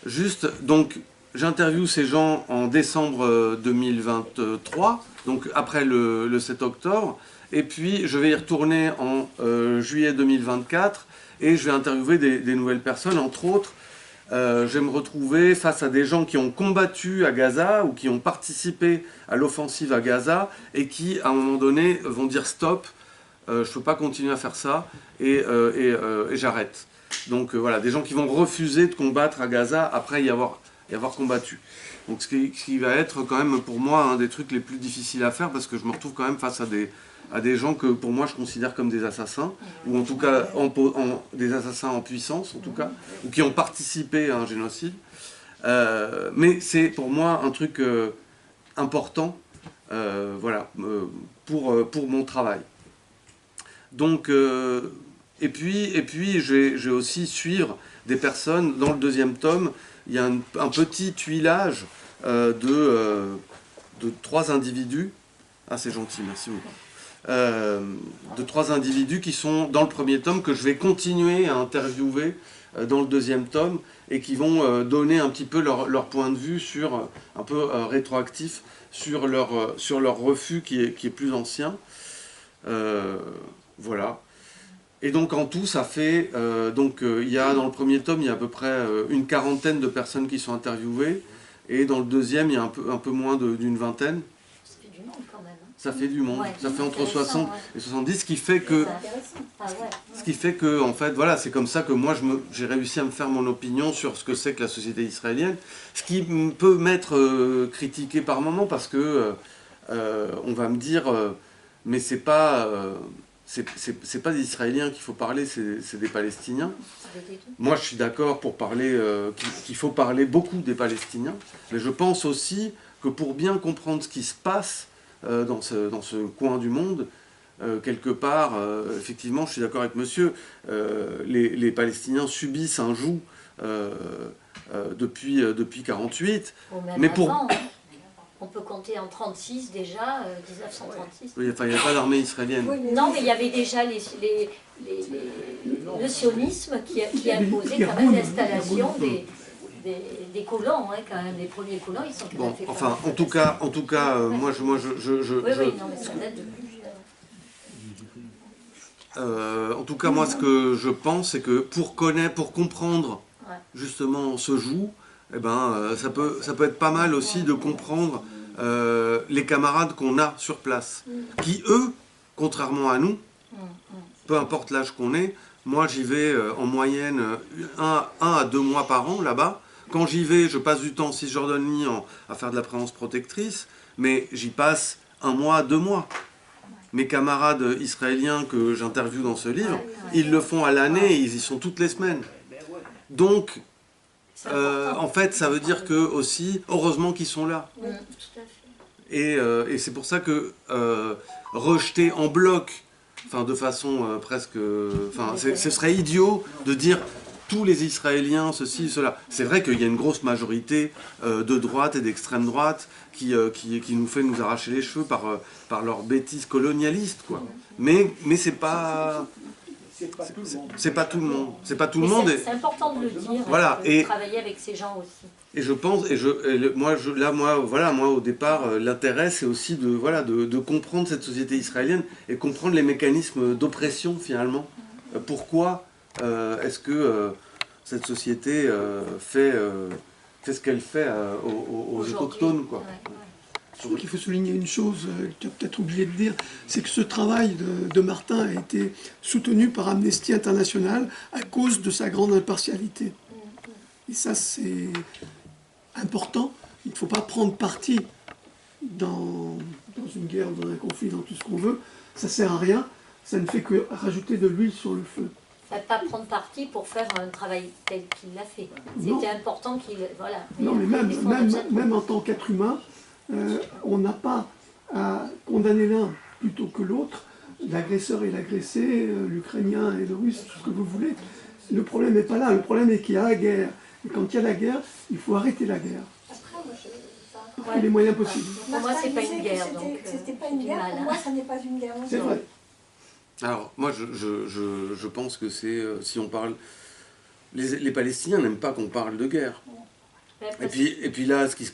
juste, donc j'interviewe ces gens en décembre 2023, donc après le 7 octobre, et puis je vais y retourner en juillet 2024, et je vais interviewer des nouvelles personnes, entre autres. Je vais me retrouver face à des gens qui ont combattu à Gaza ou qui ont participé à l'offensive à Gaza et qui, à un moment donné, vont dire stop, je ne peux pas continuer à faire ça et j'arrête. Donc voilà, des gens qui vont refuser de combattre à Gaza après y avoir combattu. Donc ce qui va être quand même pour moi un des trucs les plus difficiles à faire parce que je me retrouve quand même face à des gens que pour moi je considère comme des assassins, ou en tout cas des assassins en puissance en tout cas, ou qui ont participé à un génocide. Mais c'est pour moi un truc important voilà, pour mon travail. Donc, et puis je vais aussi suivre des personnes. Dans le deuxième tome, il y a un petit tuilage de 3 individus. Ah, c'est gentil, merci beaucoup. De 3 individus qui sont dans le premier tome, que je vais continuer à interviewer dans le deuxième tome, et qui vont donner un petit peu leur point de vue sur, un peu rétroactif, sur leur refus qui est plus ancien. Voilà. Et donc en tout, ça fait, il y a dans le premier tome, il y a à peu près une quarantaine de personnes qui sont interviewées, et dans le deuxième, il y a un peu moins d'une vingtaine. Ça fait du monde, ça fait entre 60 et 70, ce qui fait que, en fait, voilà, c'est comme ça que moi, j'ai réussi à me faire mon opinion sur ce que c'est que la société israélienne, ce qui peut m'être critiqué par moments, parce que on va me dire, mais c'est pas des Israéliens qu'il faut parler, c'est des Palestiniens. Moi, je suis d'accord pour parler, qu'il faut parler beaucoup des Palestiniens, mais je pense aussi que pour bien comprendre ce qui se passe, dans ce coin du monde, quelque part, effectivement, je suis d'accord avec monsieur, les Palestiniens subissent un joug depuis 1948. Mais pour... avant, on peut compter en 1936 déjà, 1936. Oui, enfin, il n'y a pas d'armée israélienne. Oui, non, mais il y avait déjà le sionisme qui imposait quand même l'installation des colons, hein, quand même, les premiers colons, ils sont bon, enfin, en tout cas, moi, je... Oui, non, mais ça date de plus. En tout cas, moi, ce que je pense, c'est que pour comprendre justement ce joug, eh ben, ça peut être pas mal aussi de comprendre les camarades qu'on a sur place, qui, eux, contrairement à nous, peu importe l'âge qu'on est, moi, j'y vais en moyenne 1 à 2 mois par an, là-bas. Quand j'y vais, je passe du temps en Cisjordanie à faire de la présence protectrice, mais j'y passe 1 mois, 2 mois. Mes camarades israéliens que j'interviewe dans ce livre, ils le font à l'année, et ils y sont toutes les semaines. Donc, en fait, ça veut dire que aussi, heureusement qu'ils sont là. Oui, tout à fait. Et c'est pour ça que rejeter en bloc, enfin de façon presque, enfin, ce serait idiot de dire tous les Israéliens, ceci, cela. C'est vrai qu'il y a une grosse majorité de droite et d'extrême droite qui nous fait nous arracher les cheveux par leur bêtise colonialiste, quoi. Mais c'est pas... C'est pas tout le monde. C'est pas tout le monde. C'est important de le dire. Voilà. Et travailler avec ces gens aussi. Et je pense, moi au départ, l'intérêt c'est aussi de comprendre cette société israélienne et comprendre les mécanismes d'oppression finalement. Pourquoi est-ce que cette société fait ce qu'elle fait aux autochtones, quoi. Je trouve qu'il faut souligner une chose que tu as peut-être oublié de dire, c'est que ce travail de Martin a été soutenu par Amnesty International à cause de sa grande impartialité. Et ça, c'est important. Il ne faut pas prendre parti dans une guerre, dans un conflit, dans tout ce qu'on veut. Ça ne sert à rien. Ça ne fait que rajouter de l'huile sur le feu. Pas prendre parti pour faire un travail tel qu'il l'a fait. C'était important qu'il... Voilà. Non, mais même en tant qu'être humain, on n'a pas à condamner l'un plutôt que l'autre, l'agresseur et l'agressé, l'Ukrainien et le Russe, tout ce que vous voulez. Le problème n'est pas là, le problème est qu'il y a la guerre. Et quand il y a la guerre, il faut arrêter la guerre. Par tous les moyens possibles. Pour moi, c'est pas une guerre, donc c'était pas une guerre, pour moi, ça n'est pas une guerre. C'est vrai. Alors, moi, je pense que c'est... si on parle... Les Palestiniens n'aiment pas qu'on parle de guerre. Et puis là, ce qui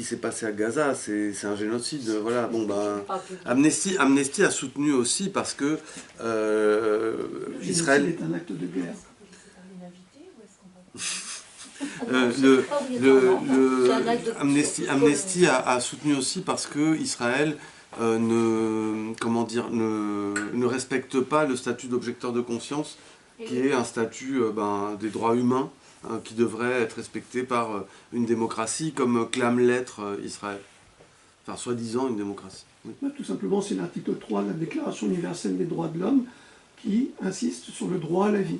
s'est passé à Gaza, c'est un génocide. Voilà. Bon, Amnesty a soutenu aussi parce que Israël est un acte de guerre. Amnesty a soutenu aussi parce que Israël ne respecte pas le statut d'objecteur de conscience, qui est un statut des droits humains, qui devrait être respecté par une démocratie, comme clame l'être Israël. Enfin, soi-disant une démocratie. Oui. Tout simplement, c'est l'article 3 de la Déclaration universelle des droits de l'homme qui insiste sur le droit à la vie.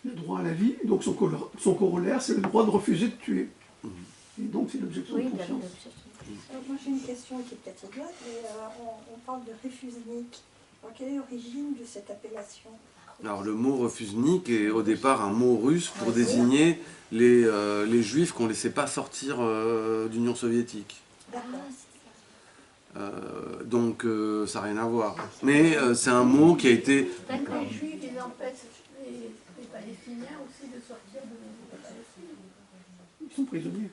Le droit à la vie, et donc son corollaire, c'est le droit de refuser de tuer. Et donc, c'est l'objection de conscience. Moi, j'ai une question qui est peut-être idiote, mais on parle de refusnik. Alors, quelle est l'origine de cette appellation ? Alors le mot refusnik est au départ un mot russe pour désigner les juifs qu'on ne laissait pas sortir d'Union soviétique. Donc ça n'a rien à voir. Mais c'est un mot qui a été... Les juifs, ils empêchent les Palestiniens aussi de sortir de Palestine. Ils sont prisonniers.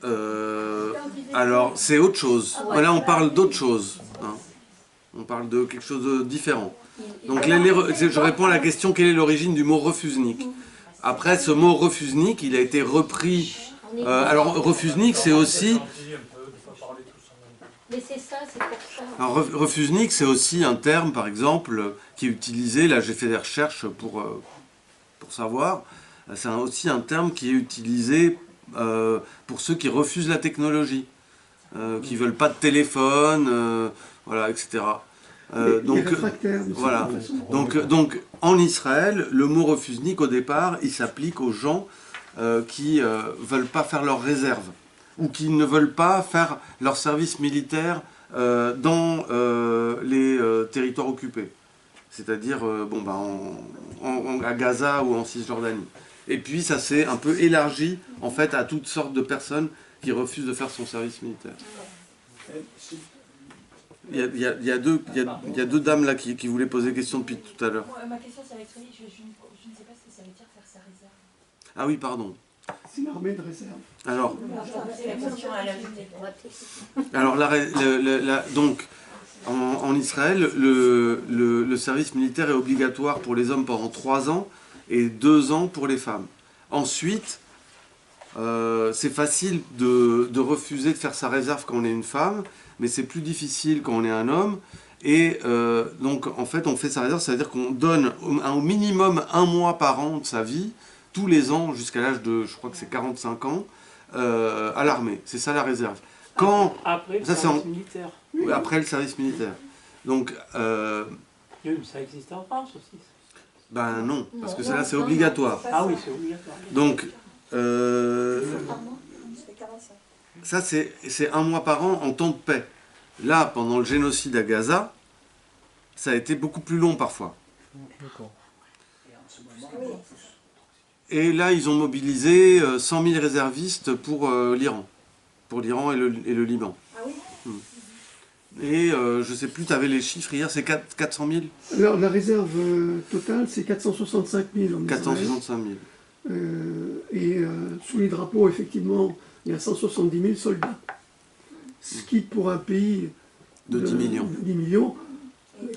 Alors c'est autre chose. Là on parle d'autre chose. Hein. On parle de quelque chose de différent. Donc je réponds à la question, quelle est l'origine du mot refusnik? Après, ce mot refusnik, il a été repris... alors refusnik, c'est aussi... Mais c'est ça, c'est pour ça. Alors refusnik, c'est aussi un terme, par exemple, qui est utilisé, là j'ai fait des recherches pour savoir, c'est aussi un terme qui est utilisé pour ceux qui refusent la technologie, qui ne veulent pas de téléphone, voilà, etc. Donc en Israël, le mot refusnik au départ, il s'applique aux gens qui veulent pas faire leur réserve ou qui ne veulent pas faire leur service militaire dans les territoires occupés, c'est-à-dire à Gaza ou en Cisjordanie. Et puis ça s'est un peu élargi en fait à toutes sortes de personnes qui refusent de faire son service militaire. Il y a deux dames là qui voulaient poser des questions depuis tout à l'heure. Ma question, ça va être je ne sais pas ce que ça veut dire faire sa réserve. Ah oui, pardon. C'est l'armée de réserve. Alors, donc, en Israël, le service militaire est obligatoire pour les hommes pendant 3 ans et 2 ans pour les femmes. Ensuite, c'est facile de refuser de faire sa réserve quand on est une femme, mais c'est plus difficile quand on est un homme. Et donc, en fait, on fait sa réserve, c'est-à-dire qu'on donne au minimum 1 mois par an de sa vie, tous les ans, jusqu'à l'âge de, je crois que c'est 45 ans, à l'armée. C'est ça la réserve. Après le service militaire. Oui, après le service militaire. Donc, ça existe en France aussi. Ben non, parce que là c'est obligatoire. Ah oui, c'est obligatoire. Donc, ça c'est 1 mois par an en temps de paix. Là, pendant le génocide à Gaza, ça a été beaucoup plus long parfois. D'accord. Et là, ils ont mobilisé 100 000 réservistes pour l'Iran. Pour l'Iran et le Liban. Ah oui. Et je ne sais plus, tu avais les chiffres hier, c'est 400 000 ? Alors la réserve totale, c'est 465 000 en Israël. 465 000. Sous les drapeaux, effectivement, il y a 170 000 soldats. Ce qui, pour un pays de 10 millions,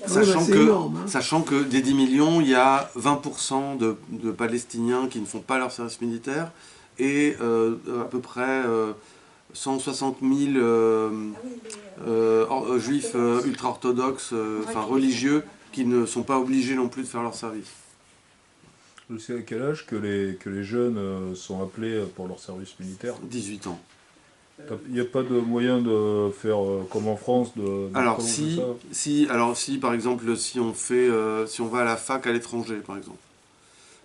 Sachant que des 10 millions, il y a 20% de Palestiniens qui ne font pas leur service militaire et à peu près 160 000 juifs ultra-orthodoxes, religieux, qui ne sont pas obligés non plus de faire leur service. C'est à quel âge que les jeunes sont appelés pour leur service militaire? 18 ans. Il n'y a pas de moyen de faire comme en France alors si par exemple si on va à la fac à l'étranger par exemple,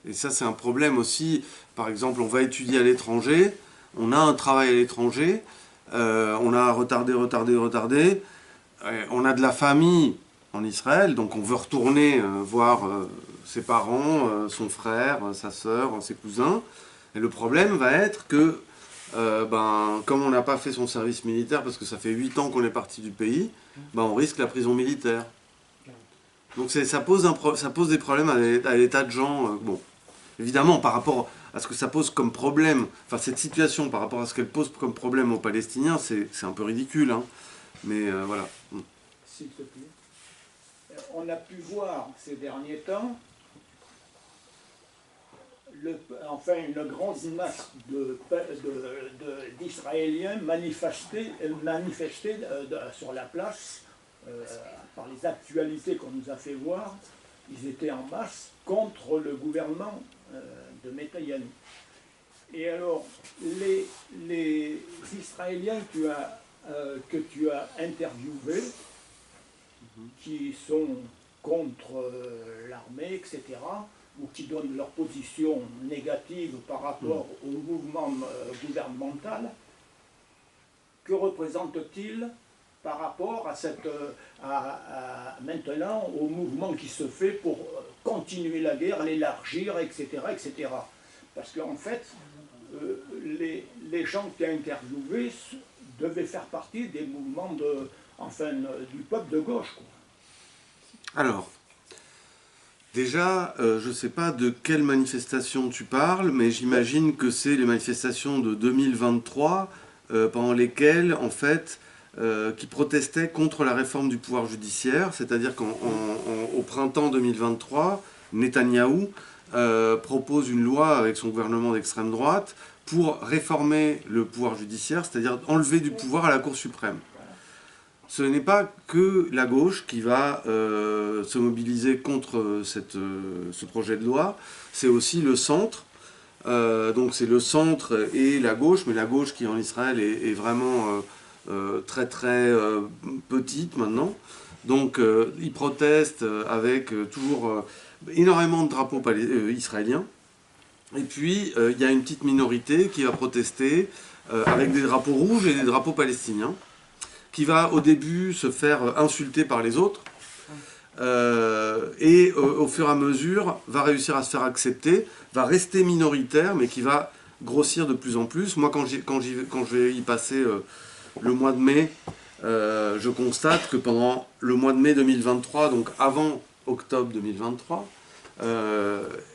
et ça c'est un problème aussi. Par exemple, on va étudier à l'étranger, on a un travail à l'étranger, on a retardé, on a de la famille en Israël, donc on veut retourner voir ses parents, son frère, sa sœur, ses cousins, et le problème va être que comme on n'a pas fait son service militaire, parce que ça fait 8 ans qu'on est parti du pays, on risque la prison militaire. Donc ça pose des problèmes à des tas de gens. Bon, évidemment, par rapport à ce que ça pose comme problème, cette situation par rapport à ce qu'elle pose comme problème aux Palestiniens, c'est un peu ridicule, hein. Mais voilà. S'il te plaît. On a pu voir ces derniers temps une grande masse d'Israéliens manifester sur la place, par les actualités qu'on nous a fait voir, ils étaient en masse contre le gouvernement de Netanyahou. Et alors, les Israéliens que tu as interviewés, qui sont contre l'armée, etc., ou qui donnent leur position négative par rapport au mouvement gouvernemental, que représente-t-il par rapport à maintenant au mouvement qui se fait pour continuer la guerre, l'élargir, etc., etc. Parce qu'en fait, les gens que tu as interviewés devaient faire partie des mouvements du peuple de gauche, quoi. Alors, déjà, je ne sais pas de quelle manifestation tu parles, mais j'imagine que c'est les manifestations de 2023 pendant lesquelles, en fait, qui protestaient contre la réforme du pouvoir judiciaire, c'est-à-dire qu'au printemps 2023, Netanyahou propose une loi avec son gouvernement d'extrême droite pour réformer le pouvoir judiciaire, c'est-à-dire enlever du pouvoir à la Cour suprême. Ce n'est pas que la gauche qui va se mobiliser contre ce projet de loi, c'est aussi le centre. Donc c'est le centre et la gauche, mais la gauche qui en Israël est vraiment très très petite maintenant. Donc ils protestent avec toujours énormément de drapeaux israéliens. Et puis il y a une petite minorité qui va protester avec des drapeaux rouges et des drapeaux palestiniens, qui va au début se faire insulter par les autres, et au fur et à mesure va réussir à se faire accepter, va rester minoritaire, mais qui va grossir de plus en plus. Moi, quand je vais y passer le mois de mai, je constate que pendant le mois de mai 2023, donc avant octobre 2023,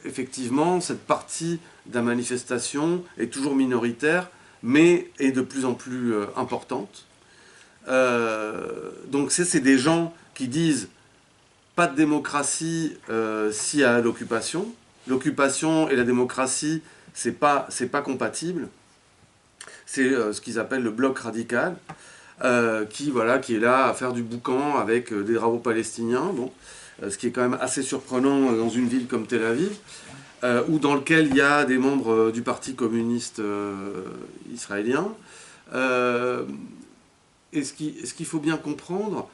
effectivement, cette partie de la manifestation est toujours minoritaire, mais est de plus en plus importante. Donc c'est des gens qui disent pas de démocratie s'il y a l'occupation. L'occupation et la démocratie, c'est pas compatible. C'est ce qu'ils appellent le bloc radical, qui est là à faire du boucan avec des drapeaux palestiniens, bon, ce qui est quand même assez surprenant dans une ville comme Tel Aviv, ou dans lequel il y a des membres du Parti communiste israélien. Et ce qu'il faut bien comprendre,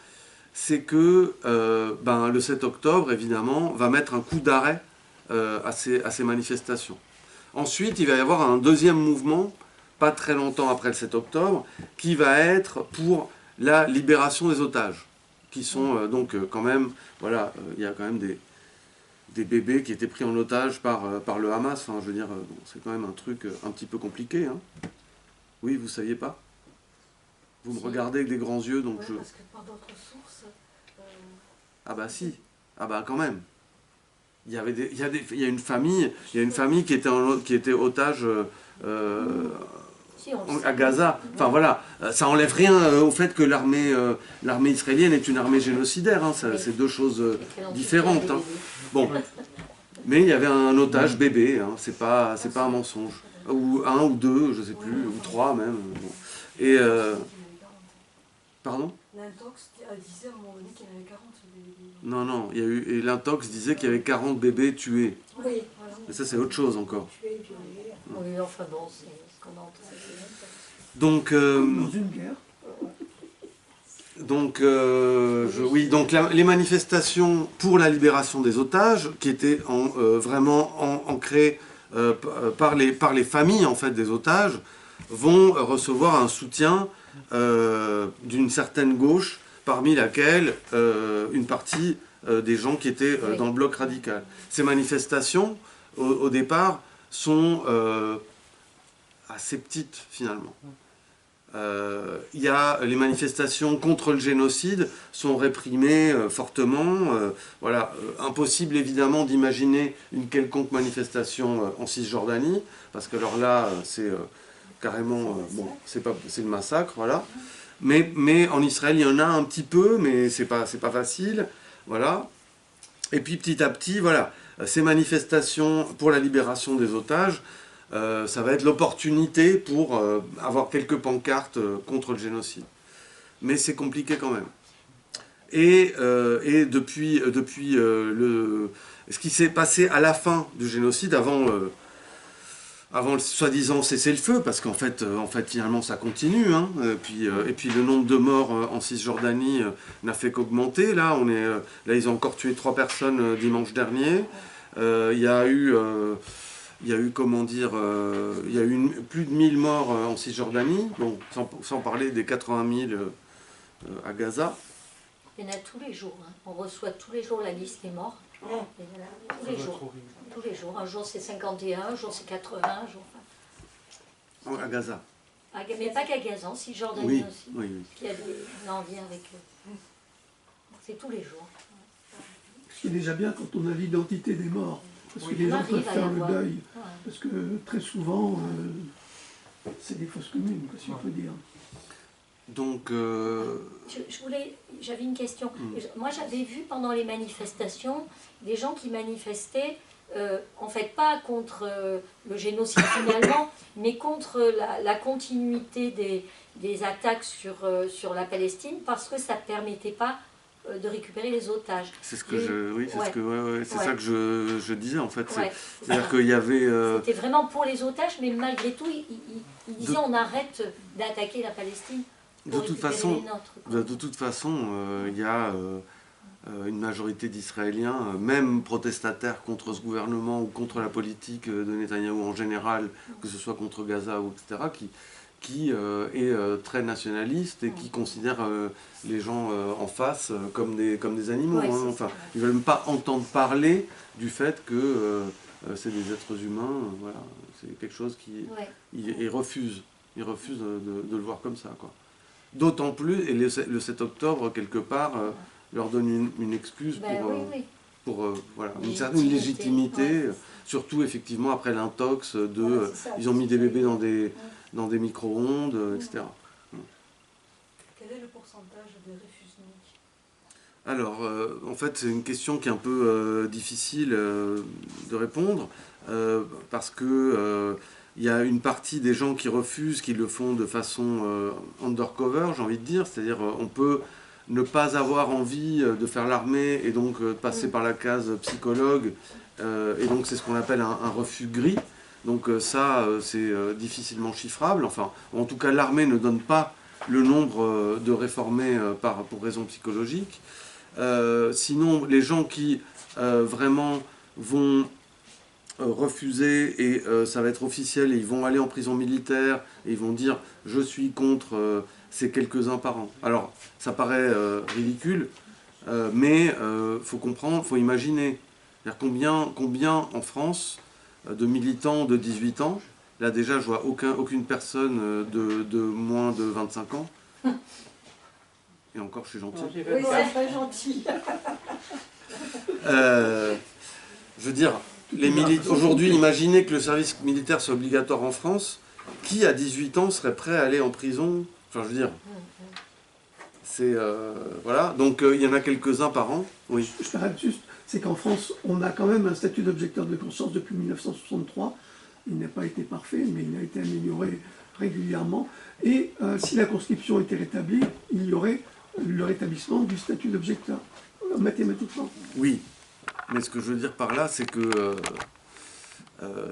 c'est que le 7 octobre, évidemment, va mettre un coup d'arrêt à ces manifestations. Ensuite, il va y avoir un deuxième mouvement, pas très longtemps après le 7 octobre, qui va être pour la libération des otages, qui sont quand même, voilà, il y a quand même des bébés qui étaient pris en otage par le Hamas. Enfin, je veux dire, c'est quand même un truc un petit peu compliqué, hein. Oui, vous ne saviez pas ? Vous me regardez avec des grands yeux, donc je... Parce que par d'autres sources... Ah bah si, ah bah quand même. Il y a une famille qui était otage Si, on le sait. à Gaza. Enfin voilà, ça enlève rien au fait que l'armée israélienne est une armée génocidaire. Hein. C'est deux choses différentes. Hein. Bon, mais il y avait un otage bébé. Hein. C'est pas un mensonge. Ou un ou deux, je sais plus, ou trois même. Bon. Et pardon. L'intox disait à un moment donné qu'il y en avait 40 bébés. Non, il y a eu, et l'intox disait qu'il y avait 40 bébés tués. Oui. Mais ça, c'est autre chose encore. Oui, enfin bon, c'est ce qu'on entend. Donc, Dans une guerre. donc les manifestations pour la libération des otages, qui étaient vraiment ancrées par les familles en fait des otages, vont recevoir un soutien d'une certaine gauche, parmi laquelle une partie des gens qui étaient dans le bloc radical. Ces manifestations, au départ, sont assez petites finalement. Il y a les manifestations contre le génocide sont réprimées fortement. Voilà, impossible évidemment d'imaginer une quelconque manifestation en Cisjordanie, parce que alors là, c'est carrément, c'est le massacre, voilà. Mais en Israël, il y en a un petit peu, mais c'est pas facile, voilà. Et puis petit à petit, voilà, ces manifestations pour la libération des otages, ça va être l'opportunité pour avoir quelques pancartes contre le génocide. Mais c'est compliqué quand même. Et depuis ce qui s'est passé à la fin du génocide, avant le soi-disant cessez-le-feu, parce qu'en fait, finalement, ça continue. Hein, et puis le nombre de morts en Cisjordanie n'a fait qu'augmenter. Là, ils ont encore tué 3 personnes dimanche dernier. Il y a eu plus de 1000 morts en Cisjordanie, bon, sans parler des 80 000 à Gaza. Il y en a tous les jours. Hein. On reçoit tous les jours la liste des morts. Et il y en a tous les jours. Tous les jours. Un jour c'est 51, un jour c'est 80, un jour. À Gaza. Mais pas qu'à Gaza, en Cisjordanie Oui, aussi. oui. Qui a des en lien avec eux. C'est tous les jours. Ce qui est déjà bien quand on a l'identité des morts. Parce que les gens peuvent faire le deuil. Ouais. Parce que très souvent, c'est des fausses communes, si on peut dire. Donc, j'avais une question. Moi, j'avais vu pendant les manifestations des gens qui manifestaient, en fait, pas contre le génocide finalement, mais contre la continuité des attaques sur la Palestine, parce que ça ne permettait pas de récupérer les otages. C'est ce que ça que je disais en fait. Ouais. C'est-à-dire qu'il y avait. C'était vraiment pour les otages, mais malgré tout, ils disaient on arrête d'attaquer la Palestine. De toute façon, il y a une majorité d'Israéliens, même protestataires contre ce gouvernement ou contre la politique de Netanyahou en général, que ce soit contre Gaza ou etc., qui est très nationaliste et qui considère les gens en face comme des animaux. Ouais, hein. Enfin, ils ne veulent même pas entendre parler du fait que c'est des êtres humains. Voilà. C'est quelque chose ils refusent. Ils refusent de le voir comme ça, quoi. D'autant plus, et le 7 octobre, quelque part, leur donne une excuse pour voilà, une certaine légitimité, surtout effectivement après l'intox ils ont mis des bébés dans des micro-ondes, etc. Quel est le pourcentage des réfugiés? Alors, en fait, c'est une question qui est un peu difficile de répondre, parce que il y a une partie des gens qui refusent, qui le font de façon undercover, j'ai envie de dire, c'est-à-dire on peut ne pas avoir envie de faire l'armée et donc passer par la case psychologue, et donc c'est ce qu'on appelle un refus gris. Donc ça, c'est difficilement chiffrable. Enfin, en tout cas, l'armée ne donne pas le nombre de réformés pour raison psychologique. Sinon, les gens qui vraiment vont refuser, et ça va être officiel, et ils vont aller en prison militaire, et ils vont dire « je suis contre ces quelques-uns par an ». Alors, ça paraît ridicule, mais faut comprendre, faut imaginer. Combien en France de militants de 18 ans, là déjà je vois aucune personne de moins de 25 ans, et encore je suis gentil. Oui, c'est très gentil. Je veux dire, aujourd'hui, imaginez que le service militaire soit obligatoire en France, qui à 18 ans serait prêt à aller en prison? Enfin, je veux dire, c'est... voilà, donc il y en a quelques-uns par an. Oui. Je m'arrête juste, c'est qu'en France, on a quand même un statut d'objecteur de conscience depuis 1963. Il n'a pas été parfait, mais il a été amélioré régulièrement. Et si la conscription était rétablie, il y aurait le rétablissement du statut d'objecteur, mathématiquement. Oui, mais ce que je veux dire par là, c'est que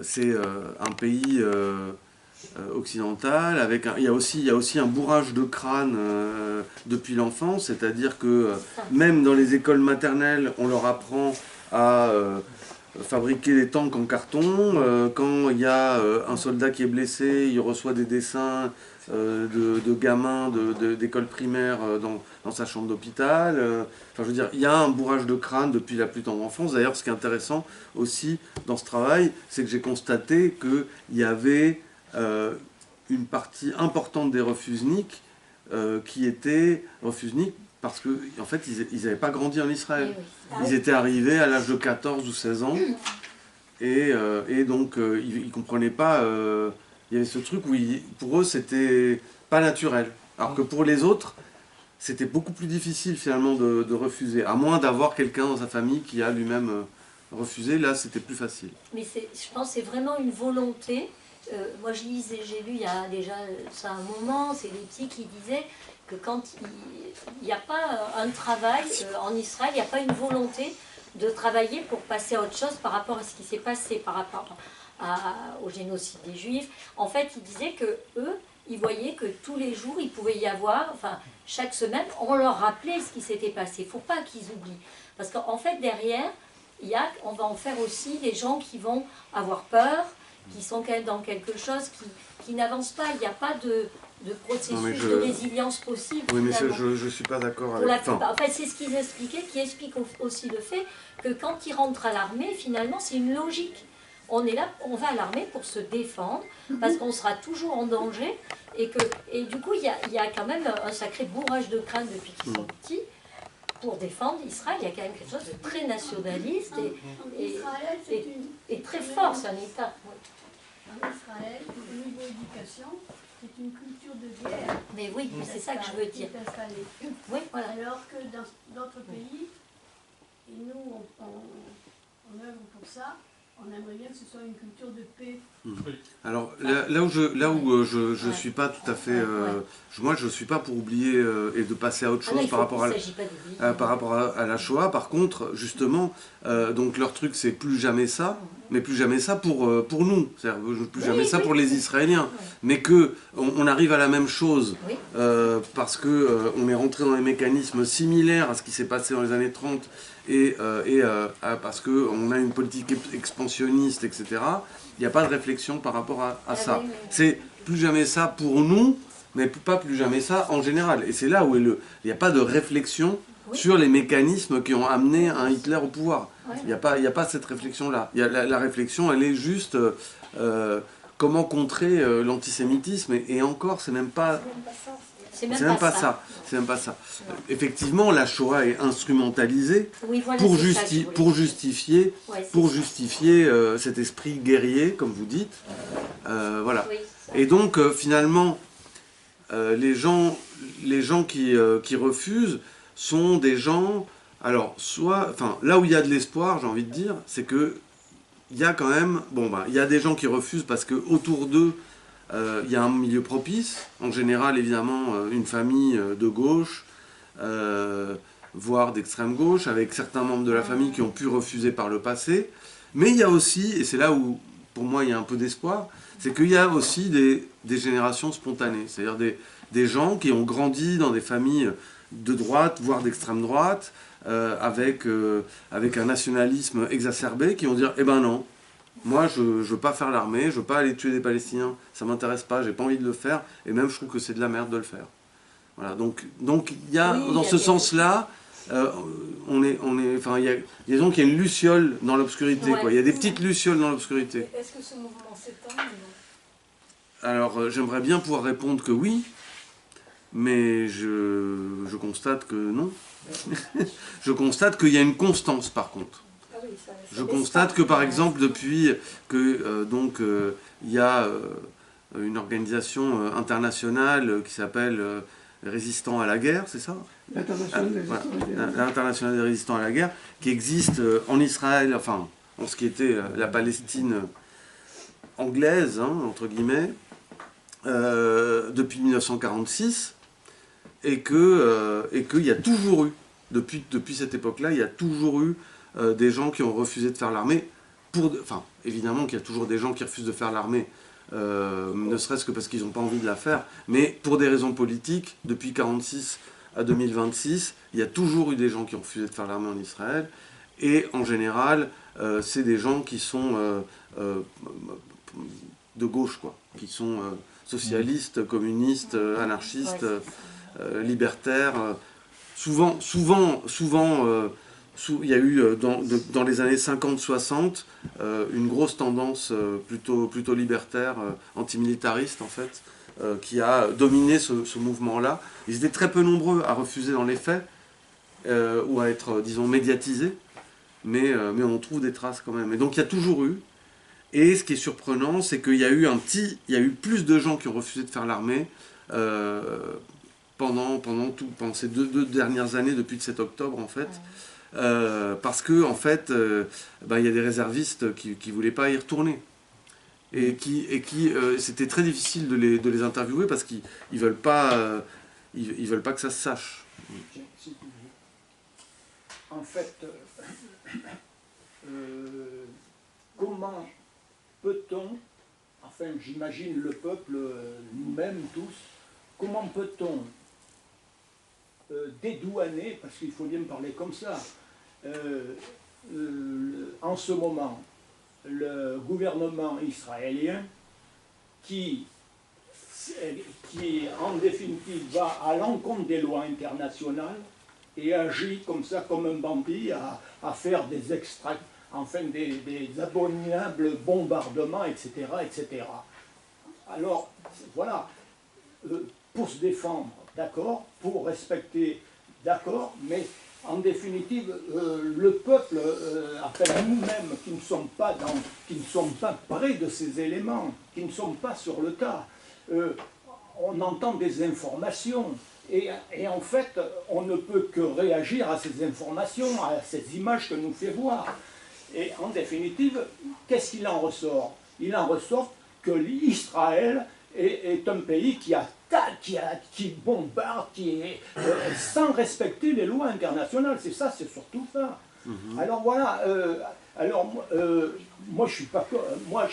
c'est un pays occidental, avec il y a aussi un bourrage de crâne depuis l'enfance, c'est-à-dire que même dans les écoles maternelles, on leur apprend à fabriquer des tanks en carton. Quand il y a un soldat qui est blessé, il reçoit des dessins de gamins d'école primaire dans sa chambre d'hôpital. Enfin, je veux dire, il y a un bourrage de crâne depuis la plus tendre enfance. D'ailleurs, ce qui est intéressant aussi dans ce travail, c'est que j'ai constaté qu'il y avait une partie importante des refusniks qui étaient refusniks parce qu'en en fait, ils n'avaient pas grandi en Israël. Ils étaient arrivés à l'âge de 14 ou 16 ans et donc ils ne comprenaient pas... il y avait ce truc où pour eux, c'était pas naturel. Alors que pour les autres, c'était beaucoup plus difficile finalement de refuser. À moins d'avoir quelqu'un dans sa famille qui a lui-même refusé, là c'était plus facile. Mais je pense que c'est vraiment une volonté. Moi j'ai lu il y a déjà ça un moment, c'est les petits qui disaient que quand il n'y a pas un travail en Israël, il n'y a pas une volonté de travailler pour passer à autre chose par rapport à ce qui s'est passé, par rapport au génocide des Juifs. En fait, ils disaient que eux, ils voyaient que tous les jours, il pouvait y avoir, enfin, chaque semaine, on leur rappelait ce qui s'était passé. Il ne faut pas qu'ils oublient. Parce qu'en fait, derrière, on va en faire aussi des gens qui vont avoir peur, qui sont dans quelque chose qui n'avance pas. Il n'y a pas de processus de résilience possible. Oui, mais je ne suis pas d'accord avec ça. Enfin, c'est ce qu'ils expliquaient, qui explique aussi le fait que quand ils rentrent à l'armée, finalement, c'est une logique. On est là, on va à l'armée pour se défendre, parce qu'on sera toujours en danger, et du coup, il y a quand même un sacré bourrage de crâne depuis qu'ils sont petits, pour défendre Israël. Il y a quand même quelque chose de très nationaliste et très fort, c'est un État. En Israël, au niveau éducation, c'est une culture de guerre. Mais oui, c'est ça que je veux dire. Oui, voilà. Alors que dans d'autres pays, et nous, on œuvre pour ça, on aimerait bien que ce soit une culture de paix. Alors là où je suis pas tout à fait... moi je suis pas pour oublier et de passer à autre chose par rapport à la Shoah. Par contre, justement, donc leur truc c'est plus jamais ça, mais plus jamais ça pour nous, c'est-à-dire plus jamais ça pour les Israéliens, mais que on arrive à la même chose parce que on est rentré dans des mécanismes similaires à ce qui s'est passé dans les années 30 et parce qu'on a une politique expansionniste, etc. Il n'y a pas de réflexion par rapport à ça. C'est plus jamais ça pour nous, mais pas plus jamais ça en général. Et c'est là où il n'y a pas de réflexion sur les mécanismes qui ont amené un Hitler au pouvoir. Il n'y a pas cette réflexion-là. La réflexion, elle est juste comment contrer l'antisémitisme. Et encore, c'est même pas... C'est même pas ça. Effectivement, la Shoah est instrumentalisée pour justifier cet esprit guerrier, comme vous dites. Voilà. Et donc, finalement, les gens qui refusent sont des gens... Alors, là où il y a de l'espoir, j'ai envie de dire, c'est que il y a quand même... il y a des gens qui refusent parce qu'autour d'eux, il y a un milieu propice, en général évidemment une famille de gauche, voire d'extrême gauche, avec certains membres de la famille qui ont pu refuser par le passé. Mais il y a aussi, et c'est là où pour moi il y a un peu d'espoir, c'est qu'il y a aussi des générations spontanées, c'est-à-dire des gens qui ont grandi dans des familles de droite, voire d'extrême droite, avec un nationalisme exacerbé, qui vont dire « Eh ben non, moi, je ne veux pas faire l'armée, je ne veux pas aller tuer des Palestiniens, ça ne m'intéresse pas, j'ai pas envie de le faire, et même je trouve que c'est de la merde de le faire. » Voilà, donc il y a, dans ce sens-là, il y a disons qu'il y a une luciole dans l'obscurité, il y a des petites lucioles dans l'obscurité. Est-ce que ce mouvement s'étend? Alors, j'aimerais bien pouvoir répondre que oui, mais je constate que non. Je constate qu'il y a une constance, par contre. Je constate que, par exemple, depuis que il y a une organisation internationale qui s'appelle Résistants à la guerre, c'est ça? L'Internationale des résistants à la guerre, qui existe en Israël, enfin, en ce qui était la Palestine anglaise, hein, entre guillemets, depuis 1946, et qu'il y a toujours eu, depuis cette époque-là, il y a toujours eu des gens qui ont refusé de faire l'armée. Enfin, évidemment qu'il y a toujours des gens qui refusent de faire l'armée, ne serait-ce que parce qu'ils n'ont pas envie de la faire, mais pour des raisons politiques, depuis 1946 à 2026, il y a toujours eu des gens qui ont refusé de faire l'armée en Israël, et en général, c'est des gens qui sont de gauche, quoi, qui sont socialistes, communistes, anarchistes, libertaires. Souvent, il y a eu dans les années 50-60 une grosse tendance plutôt libertaire, antimilitariste en fait, qui a dominé ce mouvement-là. Ils étaient très peu nombreux à refuser dans les faits, ou à être, disons, médiatisés, mais on trouve des traces quand même. Et donc il y a toujours eu, et ce qui est surprenant, c'est qu'il y a eu plus de gens qui ont refusé de faire l'armée pendant ces deux dernières années, depuis le 7 octobre en fait. Parce que en fait, il y a des réservistes qui voulaient pas y retourner et qui c'était très difficile de les interviewer parce qu'ils veulent pas que ça se sache. En fait, comment peut-on, enfin j'imagine le peuple, nous-mêmes tous, comment peut-on dédouaner, parce qu'il faut bien parler comme ça, en ce moment, le gouvernement israélien qui en définitive va à l'encontre des lois internationales et agit comme ça, comme un bandit, à faire des extracts, enfin des abominables bombardements, etc., etc. Alors, voilà, pour se défendre, d'accord, pour respecter, d'accord, mais en définitive, le peuple, enfin nous-mêmes qui ne sommes pas près de ces éléments, qui ne sommes pas sur le tas, on entend des informations, et en fait, on ne peut que réagir à ces informations, à ces images que nous fait voir. Et en définitive, qu'est-ce qu'il en ressort? Il en ressort que l'Israël est un pays qui bombarde, sans respecter les lois internationales. C'est ça, c'est surtout ça. Alors voilà, moi je suis pas... Moi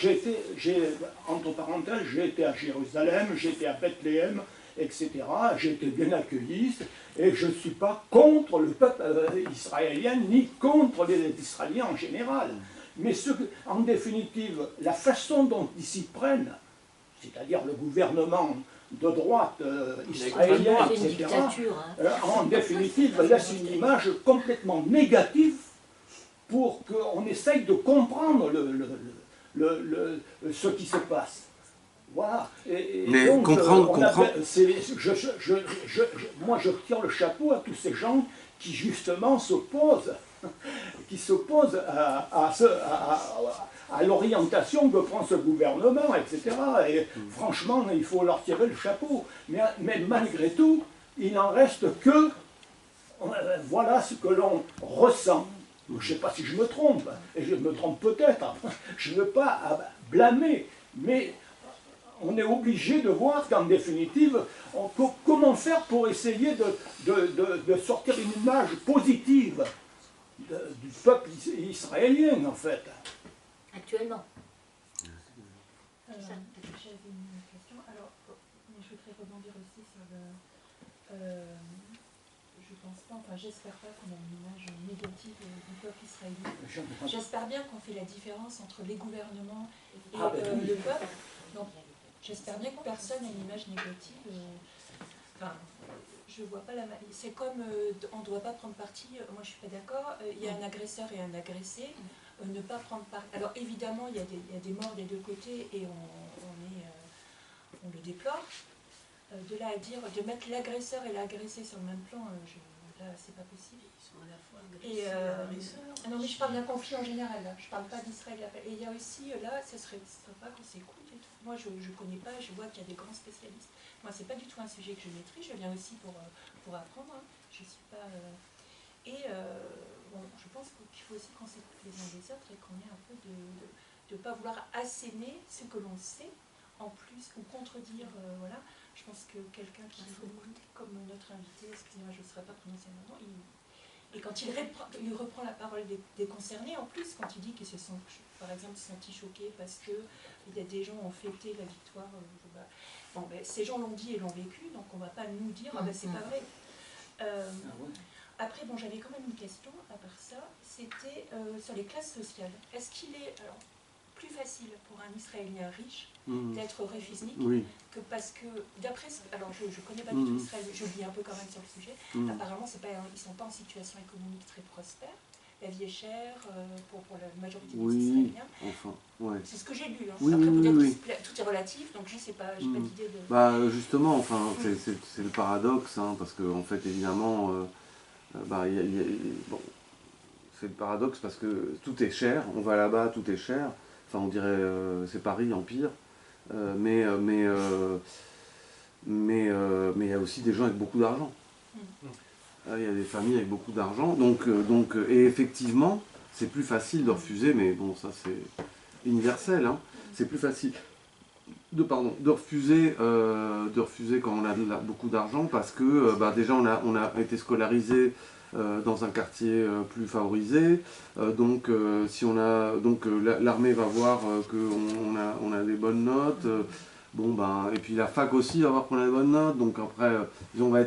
entre parenthèses, j'ai été à Jérusalem, j'ai été à Bethléem, etc. J'ai été bien accueilli, et je ne suis pas contre le peuple israélien, ni contre les Israéliens en général. Mais en définitive, la façon dont ils s'y prennent, c'est-à-dire le gouvernement de droite israélien, etc., en définitive, laisse une image complètement négative pour qu'on essaye de comprendre ce qui se passe. Voilà. Mais donc, comprendre... moi, je tire le chapeau à tous ces gens qui, justement, s'opposent à l'orientation que prend ce gouvernement, etc. Et franchement, il faut leur tirer le chapeau. Mais malgré tout, il n'en reste que... voilà ce que l'on ressent. Je ne sais pas si je me trompe, et je me trompe peut-être. Je ne veux pas blâmer, mais... on est obligé de voir qu'en définitive, comment faire pour essayer de sortir une image positive du peuple israélien, en fait. Actuellement. J'avais une question. Alors, je voudrais rebondir aussi sur le... je pense pas, enfin j'espère pas qu'on a une image négative du peuple israélien. J'espère bien qu'on fait la différence entre les gouvernements et le peuple. Donc, j'espère bien que personne n'a une image négative. Enfin, je vois pas la... C'est comme on ne doit pas prendre parti. Moi, je suis pas d'accord. Il y a un agresseur et un agressé. Ne pas prendre parti. Alors, évidemment, il y a des morts des deux côtés et on le déplore. De là à dire, de mettre l'agresseur et l'agressé sur le même plan, là, c'est pas possible. Ils sont à la fois agresseurs. Non, mais je parle d'un conflit en général, là. Je parle pas d'Israël. Et il y a aussi, là, ce serait sympa qu'on s'écoute et tout. Moi, je connais pas, je vois qu'il y a des grands spécialistes. Moi, c'est pas du tout un sujet que je maîtrise, je viens aussi pour apprendre. Hein. Je suis pas... bon, je pense qu'il faut aussi qu'on s'écoute les uns les autres et qu'on ait un peu de pas vouloir asséner ce que l'on sait, en plus, ou contredire, voilà. Je pense que quelqu'un qui comme notre invité, excusez-moi, je ne saurais pas prononcer le nom, et quand il reprend la parole des concernés, en plus, quand il dit qu'ils se sont, par exemple, sentis choqués parce que il y a des gens qui ont fêté la victoire, bon, ben, ces gens l'ont dit et l'ont vécu, donc on ne va pas nous dire, ah ben c'est pas vrai. Après, bon, j'avais quand même une question, à part ça, c'était sur les classes sociales. Est-ce qu'il est plus facile pour un Israélien riche d'être réfusnique que parce que, d'après, alors je ne connais pas du tout Israël, je lis un peu quand même sur le sujet, apparemment ils ne sont pas en situation économique très prospère, la vie est chère pour la majorité des Israéliens. Enfin, ouais. C'est ce que j'ai lu, hein. Oui, après oui. Tout est relatif, donc je ne sais pas, j'ai pas d'idée de... Bah, justement, enfin, c'est le paradoxe, hein, parce qu'en fait, évidemment, bon, c'est le paradoxe parce que tout est cher, on va là-bas, tout est cher, enfin on dirait c'est Paris en pire, mais il y a aussi des gens avec beaucoup d'argent. Il y a des familles avec beaucoup d'argent, donc, et effectivement, c'est plus facile de refuser, mais bon, ça c'est universel, hein, c'est plus facile de refuser quand on a beaucoup d'argent parce que déjà on a été scolarisé dans un quartier plus favorisé, donc si on a l'armée va voir qu'on a des bonnes notes, et puis la fac aussi va voir qu'on a des bonnes notes, donc après on va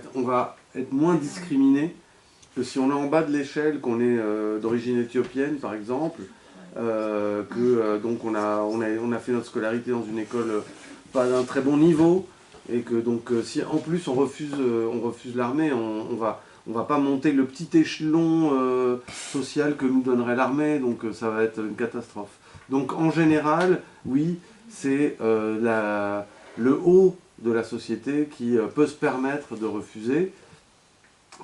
être moins discriminé que si on est en bas de l'échelle, qu'on est d'origine éthiopienne par exemple, donc on a fait notre scolarité dans une école pas d'un très bon niveau, et que donc si en plus on refuse l'armée, on va pas monter le petit échelon social que nous donnerait l'armée, donc ça va être une catastrophe. Donc en général, oui, c'est le haut de la société qui peut se permettre de refuser.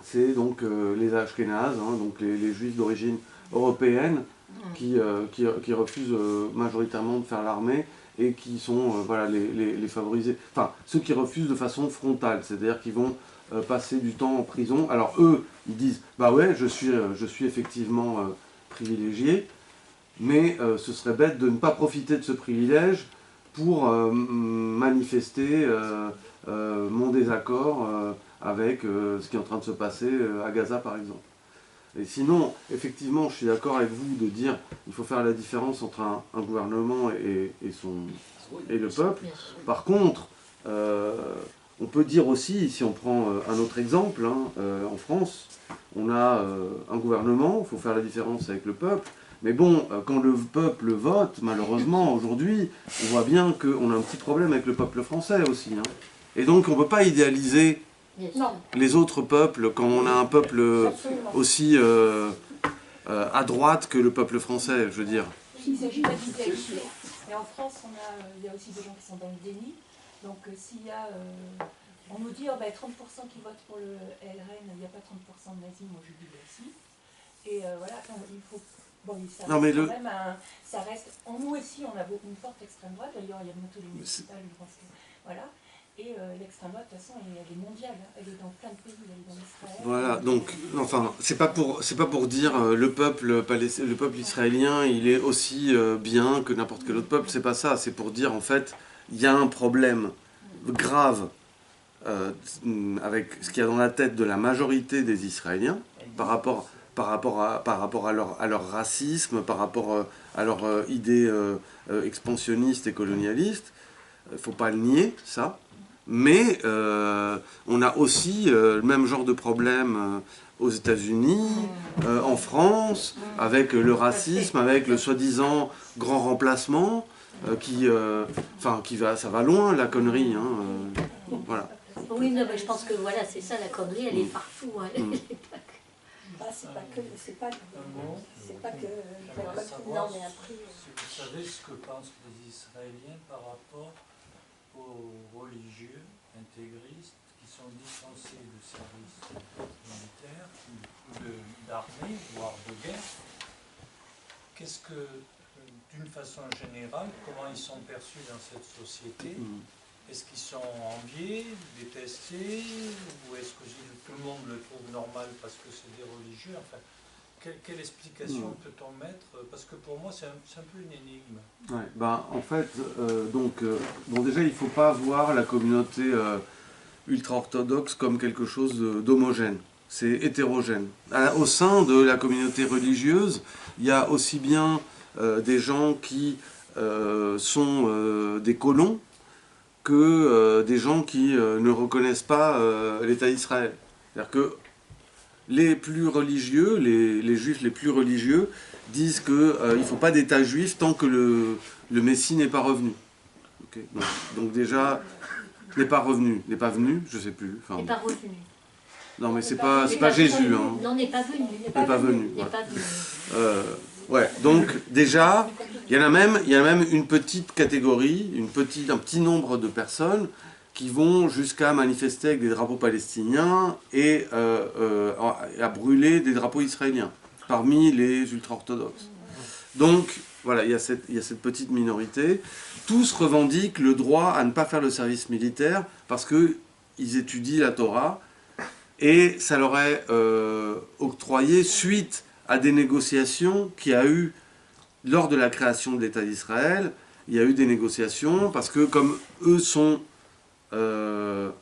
C'est donc les Ashkénazes, hein, donc les juifs d'origine européenne, qui refusent majoritairement de faire l'armée et qui sont les favorisés. Enfin, ceux qui refusent de façon frontale, c'est-à-dire qu'ils vont passer du temps en prison. Alors eux, ils disent « bah ouais, je suis effectivement privilégié, mais ce serait bête de ne pas profiter de ce privilège pour manifester mon désaccord avec ce qui est en train de se passer à Gaza par exemple. » Et sinon, effectivement, je suis d'accord avec vous de dire qu'il faut faire la différence entre un gouvernement et le peuple. Par contre, on peut dire aussi, si on prend un autre exemple, hein, en France, on a un gouvernement, il faut faire la différence avec le peuple. Mais bon, quand le peuple vote, malheureusement, aujourd'hui, on voit bien qu'on a un petit problème avec le peuple français aussi. Hein. Et donc, on ne peut pas idéaliser les autres peuples quand on a un peuple aussi à droite que le peuple français, je veux dire. Il ne s'agit pas d'idéaliser. Mais en France, il y a aussi des gens qui sont dans le déni. Donc s'il y a... on nous dit 30% qui votent pour le LRN, il n'y a pas 30% de nazis, moi je dis aussi. Et voilà, il faut... Bon, ça reste... Nous aussi, on a une forte extrême droite. D'ailleurs, il y a bientôt les municipales, je pense que... Voilà. Et l'extrême droite, de toute façon, elle est mondiale. Elle est dans plein de pays, elle est dans Israël. Voilà, donc, enfin, c'est pas pour dire le peuple israélien, il est aussi bien que n'importe quel autre peuple, c'est pas ça. C'est pour dire, en fait, il y a un problème grave avec ce qu'il y a dans la tête de la majorité des Israéliens par rapport à leur racisme, par rapport à leur idée expansionniste et colonialiste. Il ne faut pas le nier, ça. Mais on a aussi le même genre de problème aux États-Unis, en France, avec le racisme, avec le soi-disant grand remplacement, ça va loin la connerie. Hein, voilà. Oui, non, mais je pense que voilà, c'est ça la connerie, elle est partout. Hein, c'est pas que. Non, mais après. Vous savez ce que pensent les Israéliens par rapport aux religieux intégristes qui sont dispensés de service militaire conflit, voire de guerre, qu'est-ce que, d'une façon générale, comment ils sont perçus dans cette société? Est-ce qu'ils sont enviés, détestés, ou est-ce que tout le monde le trouve normal parce que c'est des religieux? Enfin, quelle explication peut-on mettre? Parce que pour moi, c'est un peu une énigme. Ouais, ben, en fait, bon, déjà, il ne faut pas voir la communauté ultra-orthodoxe comme quelque chose d'homogène. C'est hétérogène. Au sein de la communauté religieuse, il y a aussi bien des gens qui sont des colons que des gens qui ne reconnaissent pas l'État d'Israël. C'est-à-dire que les plus religieux, les juifs les plus religieux, disent qu'il ne faut pas d'État juif tant que le Messie n'est pas revenu. Okay. Donc déjà, n'est pas revenu, n'est pas venu, je ne sais plus. Enfin, n'est pas revenu. Non mais c'est pas Jésus. Hein. Non, n'est pas venu. N'est pas venu. N'est pas venu. Ouais, donc déjà, il y en a même une petite catégorie, un petit nombre de personnes qui vont jusqu'à manifester avec des drapeaux palestiniens et à brûler des drapeaux israéliens, parmi les ultra-orthodoxes. Donc, voilà, il y a cette petite minorité. Tous revendiquent le droit à ne pas faire le service militaire parce qu'ils étudient la Torah et ça leur est octroyé suite à des négociations qu'il y a eu lors de la création de l'État d'Israël. Il y a eu des négociations parce que comme eux sont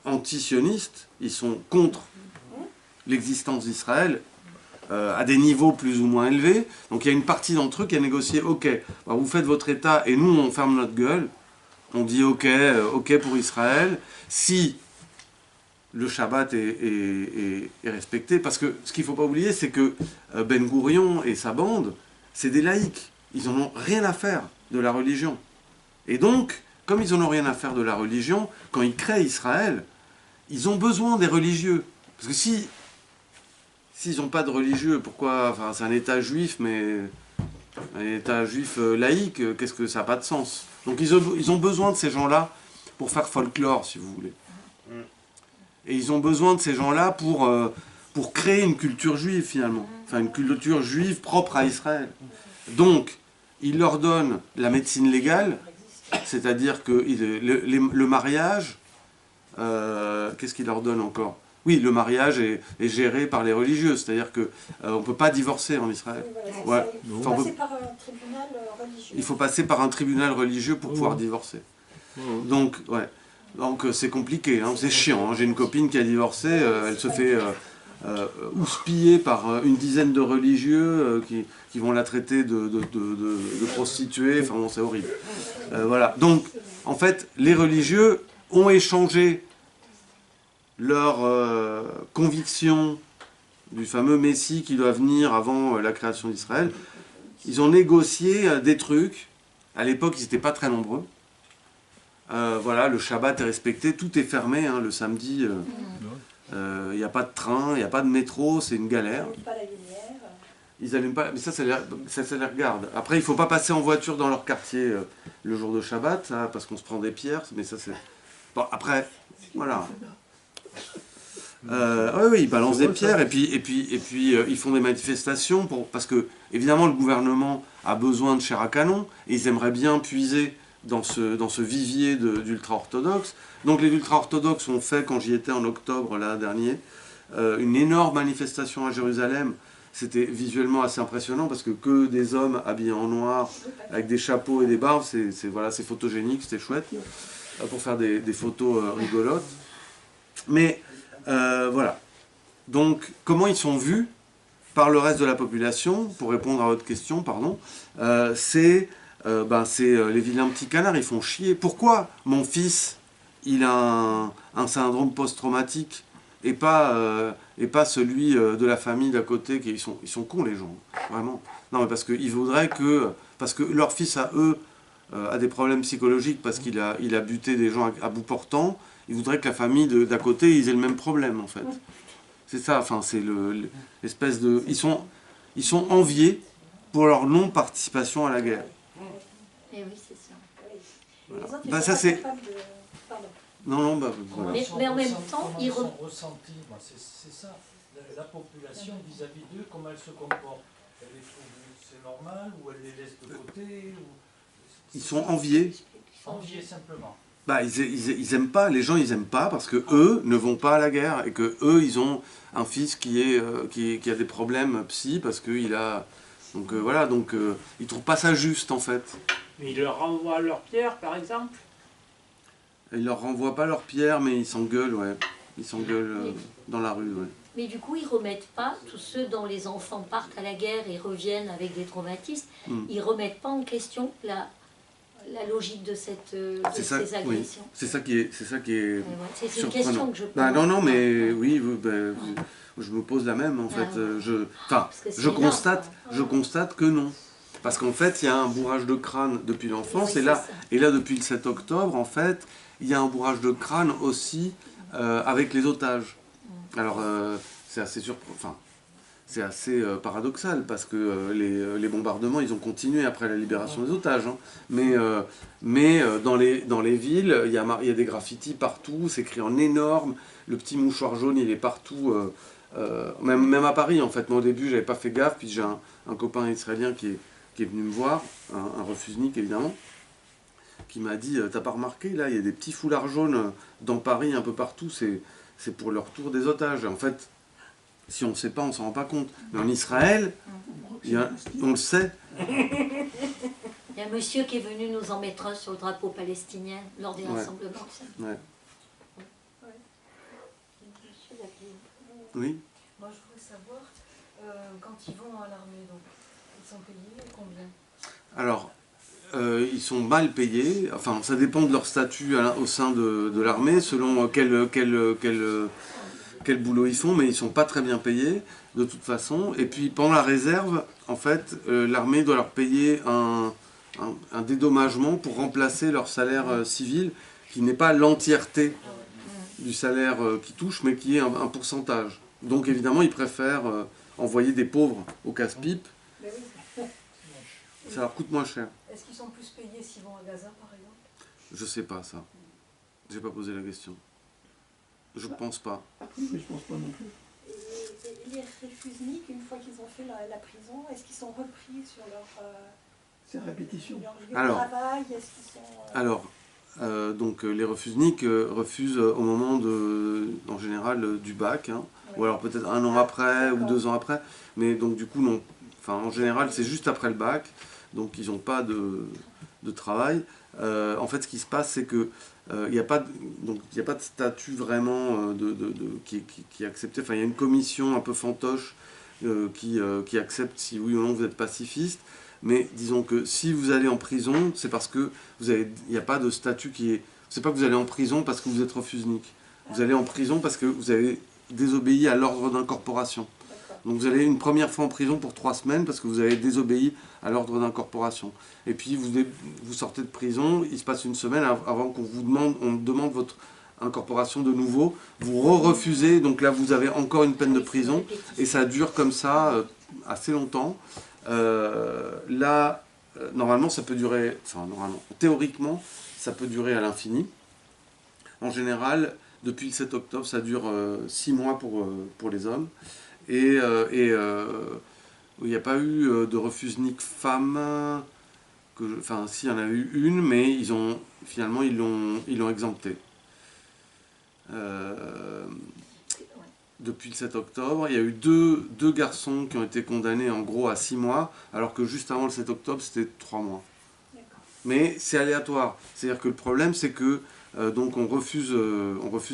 anti-sionistes, ils sont contre l'existence d'Israël à des niveaux plus ou moins élevés. Donc il y a une partie d'entre eux qui a négocié, ok, bah vous faites votre État et nous on ferme notre gueule. On dit ok pour Israël. Si le Shabbat est respecté, parce que ce qu'il ne faut pas oublier, c'est que Ben Gourion et sa bande, c'est des laïcs. Ils n'en ont rien à faire de la religion. Et donc, comme ils n'en ont rien à faire de la religion, quand ils créent Israël, ils ont besoin des religieux. Parce que s'ils n'ont pas de religieux, pourquoi? Enfin, c'est un État juif, mais un État juif laïque, qu'est-ce que ça n'a pas de sens? Donc ils ont besoin de ces gens-là pour faire folklore, si vous voulez. Et ils ont besoin de ces gens-là pour créer une culture juive, finalement. Enfin, une culture juive propre à Israël. Donc, ils leur donnent la médecine légale, c'est-à-dire que le mariage, qu'est-ce qu'ils leur donnent encore? Oui, le mariage est géré par les religieux, c'est-à-dire qu'on ne peut pas divorcer en Israël. Ouais. Il faut passer par un tribunal religieux. Il faut passer par un tribunal religieux pour pouvoir divorcer. Donc, ouais. Donc c'est compliqué, hein, c'est chiant. Hein. J'ai une copine qui a divorcé, elle se fait houspiller par une dizaine de religieux qui vont la traiter de prostituée, enfin bon, c'est horrible. Voilà. Donc, en fait, les religieux ont échangé leur conviction du fameux Messie qui doit venir avant la création d'Israël. Ils ont négocié des trucs. À l'époque, ils n'étaient pas très nombreux. Voilà, le Shabbat est respecté, tout est fermé, hein, le samedi, il n'y a pas de train, il n'y a pas de métro, c'est une galère. Ils n'allument pas, mais ça les regarde. Après, il ne faut pas passer en voiture dans leur quartier le jour de Shabbat, ça, parce qu'on se prend des pierres, mais ça c'est... Bon, après, voilà. Oui, ils balancent des pierres, et puis ils font des manifestations, parce que, évidemment, le gouvernement a besoin de chair à canon, et ils aimeraient bien puiser dans ce vivier d'ultra-orthodoxes. Donc les ultra-orthodoxes ont fait, quand j'y étais en octobre l'an dernier, une énorme manifestation à Jérusalem. C'était visuellement assez impressionnant parce que des hommes habillés en noir, avec des chapeaux et des barbes, c'est photogénique, c'était chouette, pour faire des photos rigolotes. Mais voilà. Donc comment ils sont vus par le reste de la population, pour répondre à votre question, pardon, c'est les vilains petits canards, ils font chier. Pourquoi mon fils, il a un syndrome post-traumatique et pas celui de la famille d'à côté, ils sont cons les gens, vraiment. Non, mais parce qu'ils voudraient parce que leur fils à eux a des problèmes psychologiques parce qu'il a buté des gens à bout portant, ils voudraient que la famille d'à côté, ils aient le même problème, en fait. C'est ça, enfin, c'est l'espèce de... Ils sont enviés pour leur non-participation à la guerre. Et oui, c'est ça. Voilà. Ben, ça c'est... Non, voilà. Mais en même temps, ils sont ressentis, c'est ça. la population vis-à-vis d'eux, comment elle se comporte? Elle les trouve c'est normal, ou elle les laisse de côté ou... Ils sont enviés. Enviés simplement. Bah, ils aiment pas, les gens ils aiment pas parce que eux ne vont pas à la guerre et que eux ils ont un fils qui a des problèmes psy parce qu'il a... Donc voilà, donc ils trouvent pas ça juste en fait. Mais ils leur renvoient leurs pierres par exemple? Ils leur renvoient pas leurs pierres mais ils s'engueulent, ouais. Ils s'engueulent dans la rue, ouais. Mais du coup, ils remettent pas, tous ceux dont les enfants partent à la guerre et reviennent avec des traumatismes, ils remettent pas en question la logique de ces agressions. Oui. C'est ça qui est C'est une question que je pose. Bah, non, mais oui, je me pose la même en fait. Je constate que non. Parce qu'en fait, il y a un bourrage de crâne depuis l'enfance, et là, depuis le 7 octobre, en fait, il y a un bourrage de crâne aussi avec les otages. Alors, c'est assez surprenant. C'est assez paradoxal parce que les bombardements, ils ont continué après la libération des otages. Hein. Mais dans les villes, il y a des graffitis partout, c'est écrit en énorme. Le petit mouchoir jaune, il est partout, même à Paris en fait. Moi au début, j'avais pas fait gaffe, puis j'ai un copain israélien qui est venu me voir, un refusnik évidemment, qui m'a dit « T'as pas remarqué, là, il y a des petits foulards jaunes dans Paris, un peu partout, c'est pour le retour des otages. » En fait, si on ne sait pas, on ne s'en rend pas compte. Mais en Israël, on le sait. Il y a un monsieur qui est venu nous en mettre un sur le drapeau palestinien lors des rassemblements. Ouais. Oui. Moi, je voudrais savoir, quand ils vont à l'armée, donc, ils sont payés combien? Alors, ils sont mal payés. Enfin, ça dépend de leur statut au sein de l'armée, selon quel boulot ils font, mais ils ne sont pas très bien payés, de toute façon. Et puis, pendant la réserve, en fait, l'armée doit leur payer un dédommagement pour remplacer leur salaire civil, qui n'est pas l'entièreté du salaire qu'ils touchent, mais qui est un pourcentage. Donc, évidemment, ils préfèrent envoyer des pauvres au casse-pipe. Ça leur coûte moins cher. Est-ce qu'ils sont plus payés s'ils vont à Gaza, par exemple? Je sais pas ça. J'ai pas posé la question. Je pense pas. Mais je pense pas non plus. Et les réfusniks, une fois qu'ils ont fait la prison, est-ce qu'ils sont repris sur leur répétition. Lieu de travail? Est-ce qu'ils sont... Alors, donc les refusniks refusent au moment en général du bac, hein, ou alors peut-être un an après ou 2 ans après, mais donc du coup non. Enfin, en général, c'est juste après le bac, donc ils n'ont pas de travail. En fait, ce qui se passe, c'est que il n'y a pas de statut vraiment qui est accepté. Enfin, il y a une commission un peu fantoche qui accepte si oui ou non vous êtes pacifiste. Mais disons que si vous allez en prison, c'est parce que il n'y a pas de statut qui est... C'est pas que vous allez en prison parce que vous êtes refusnik. Vous allez en prison parce que vous avez désobéi à l'ordre d'incorporation. Donc vous allez une première fois en prison pour 3 semaines parce que vous avez désobéi à l'ordre d'incorporation. Et puis vous sortez de prison, il se passe 1 semaine avant qu'on demande votre incorporation de nouveau. Vous refusez, donc là vous avez encore une peine de prison. Et ça dure comme ça assez longtemps. Là, normalement ça peut durer, théoriquement ça peut durer à l'infini. En général, depuis le 7 octobre, ça dure 6 mois pour les hommes. Et il n'y a pas eu de refusnik femme, enfin si, il y en a eu une, mais finalement ils l'ont exemptée. Depuis le 7 octobre, il y a eu deux garçons qui ont été condamnés en gros à 6 mois, alors que juste avant le 7 octobre, c'était 3 mois. Mais c'est aléatoire. C'est-à-dire que le problème, c'est que donc on refuse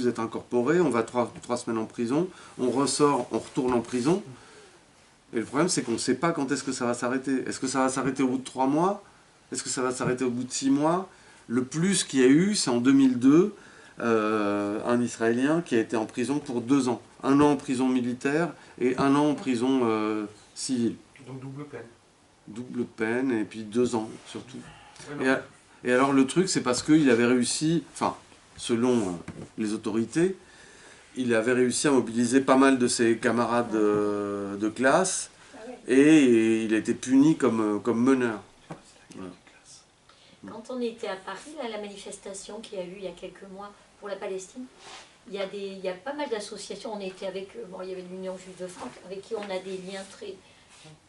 d'être incorporé, on va 3 semaines en prison, on ressort, on retourne en prison. Et le problème, c'est qu'on ne sait pas quand est-ce que ça va s'arrêter. Est-ce que ça va s'arrêter au bout de 3 mois? Est-ce que ça va s'arrêter au bout de 6 mois? Le plus qu'il y a eu, c'est en 2002, un Israélien qui a été en prison pour 2 ans. 1 an en prison militaire et 1 an en prison civile. Donc double peine. Double peine et puis 2 ans surtout. Et alors le truc, c'est parce qu'il avait réussi, enfin, selon les autorités, il avait réussi à mobiliser pas mal de ses camarades de classe et il a été puni comme meneur. Voilà. Quand on était à Paris, là, la manifestation qu'il y a eu il y a quelques mois pour la Palestine, il y a pas mal d'associations. On était avec, bon, il y avait l'Union Juive de France, avec qui on a des liens très,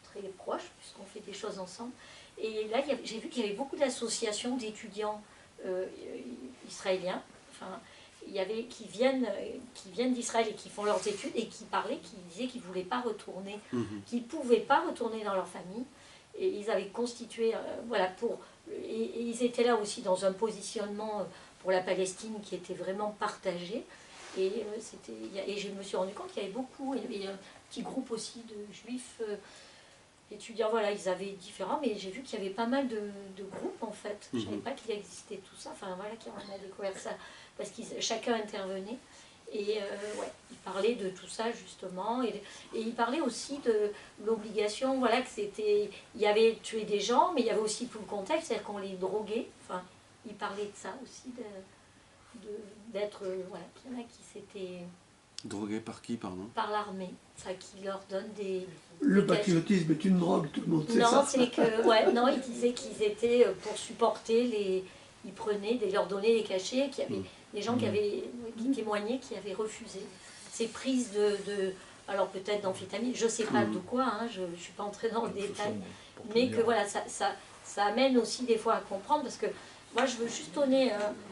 très proches, puisqu'on fait des choses ensemble. Et là, j'ai vu qu'il y avait beaucoup d'associations d'étudiants israéliens, enfin, qui viennent d'Israël et qui font leurs études et qui disaient qu'ils ne voulaient pas retourner, qu'ils ne pouvaient pas retourner dans leur famille. Et ils avaient constitué, voilà, et ils étaient là aussi dans un positionnement pour la Palestine qui était vraiment partagé. Et je me suis rendu compte qu'il y avait beaucoup, il y avait un petit groupe aussi de juifs étudiants, voilà, ils avaient différents, mais j'ai vu qu'il y avait pas mal de groupes en fait. Je ne savais pas qu'il existait tout ça, enfin voilà, on a découvert ça, parce que chacun intervenait. Et ouais, il parlait de tout ça justement, et il parlait aussi de l'obligation, voilà, que c'était, il y avait tué des gens, mais il y avait aussi tout le contexte, c'est-à-dire qu'on les droguait, enfin, il parlait de ça aussi, d'être, voilà, qu'il y en a qui s'étaient... Drogués par qui, pardon? Par l'armée, enfin, qui leur donne des... Le patriotisme est une drogue, tout le monde sait ça. Non, c'est que, ouais, non, ils disaient qu'ils étaient pour supporter les... Ils prenaient, leur donnaient des cachets, qu'il y avait des gens qui témoignaient, qui avaient refusé. Ces prises alors peut-être d'amphétamine, je ne sais pas de quoi, hein, je ne suis pas entrée dans le détail, mais que voilà, ça amène aussi des fois à comprendre, parce que moi je veux juste donner,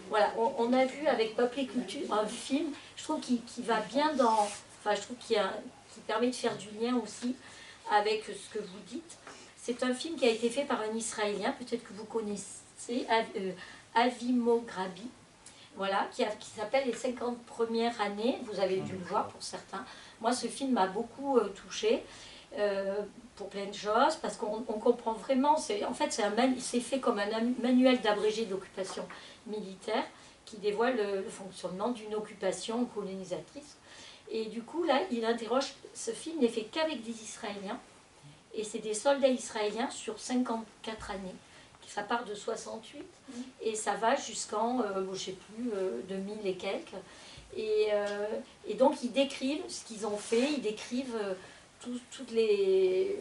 voilà, on a vu avec Peuple et Culture un film, je trouve qui va bien dans, enfin je trouve qui permet de faire du lien aussi avec ce que vous dites. C'est un film qui a été fait par un Israélien, peut-être que vous connaissez, Avi Mograbi, voilà, qui s'appelle Les 50 premières années, vous avez dû le voir pour certains. Moi, ce film m'a beaucoup touchée, pour plein de choses, parce qu'on comprend vraiment, en fait, c'est fait comme un manuel d'abrégé d'occupation militaire qui dévoile le fonctionnement d'une occupation colonisatrice. Et du coup, là, il interroge, ce film n'est fait qu'avec des Israéliens, et c'est des soldats israéliens sur 54 années. Ça part de 68 et ça va jusqu'en, je ne sais plus, 2000 et quelques. Et donc ils décrivent ce qu'ils ont fait, ils décrivent toutes les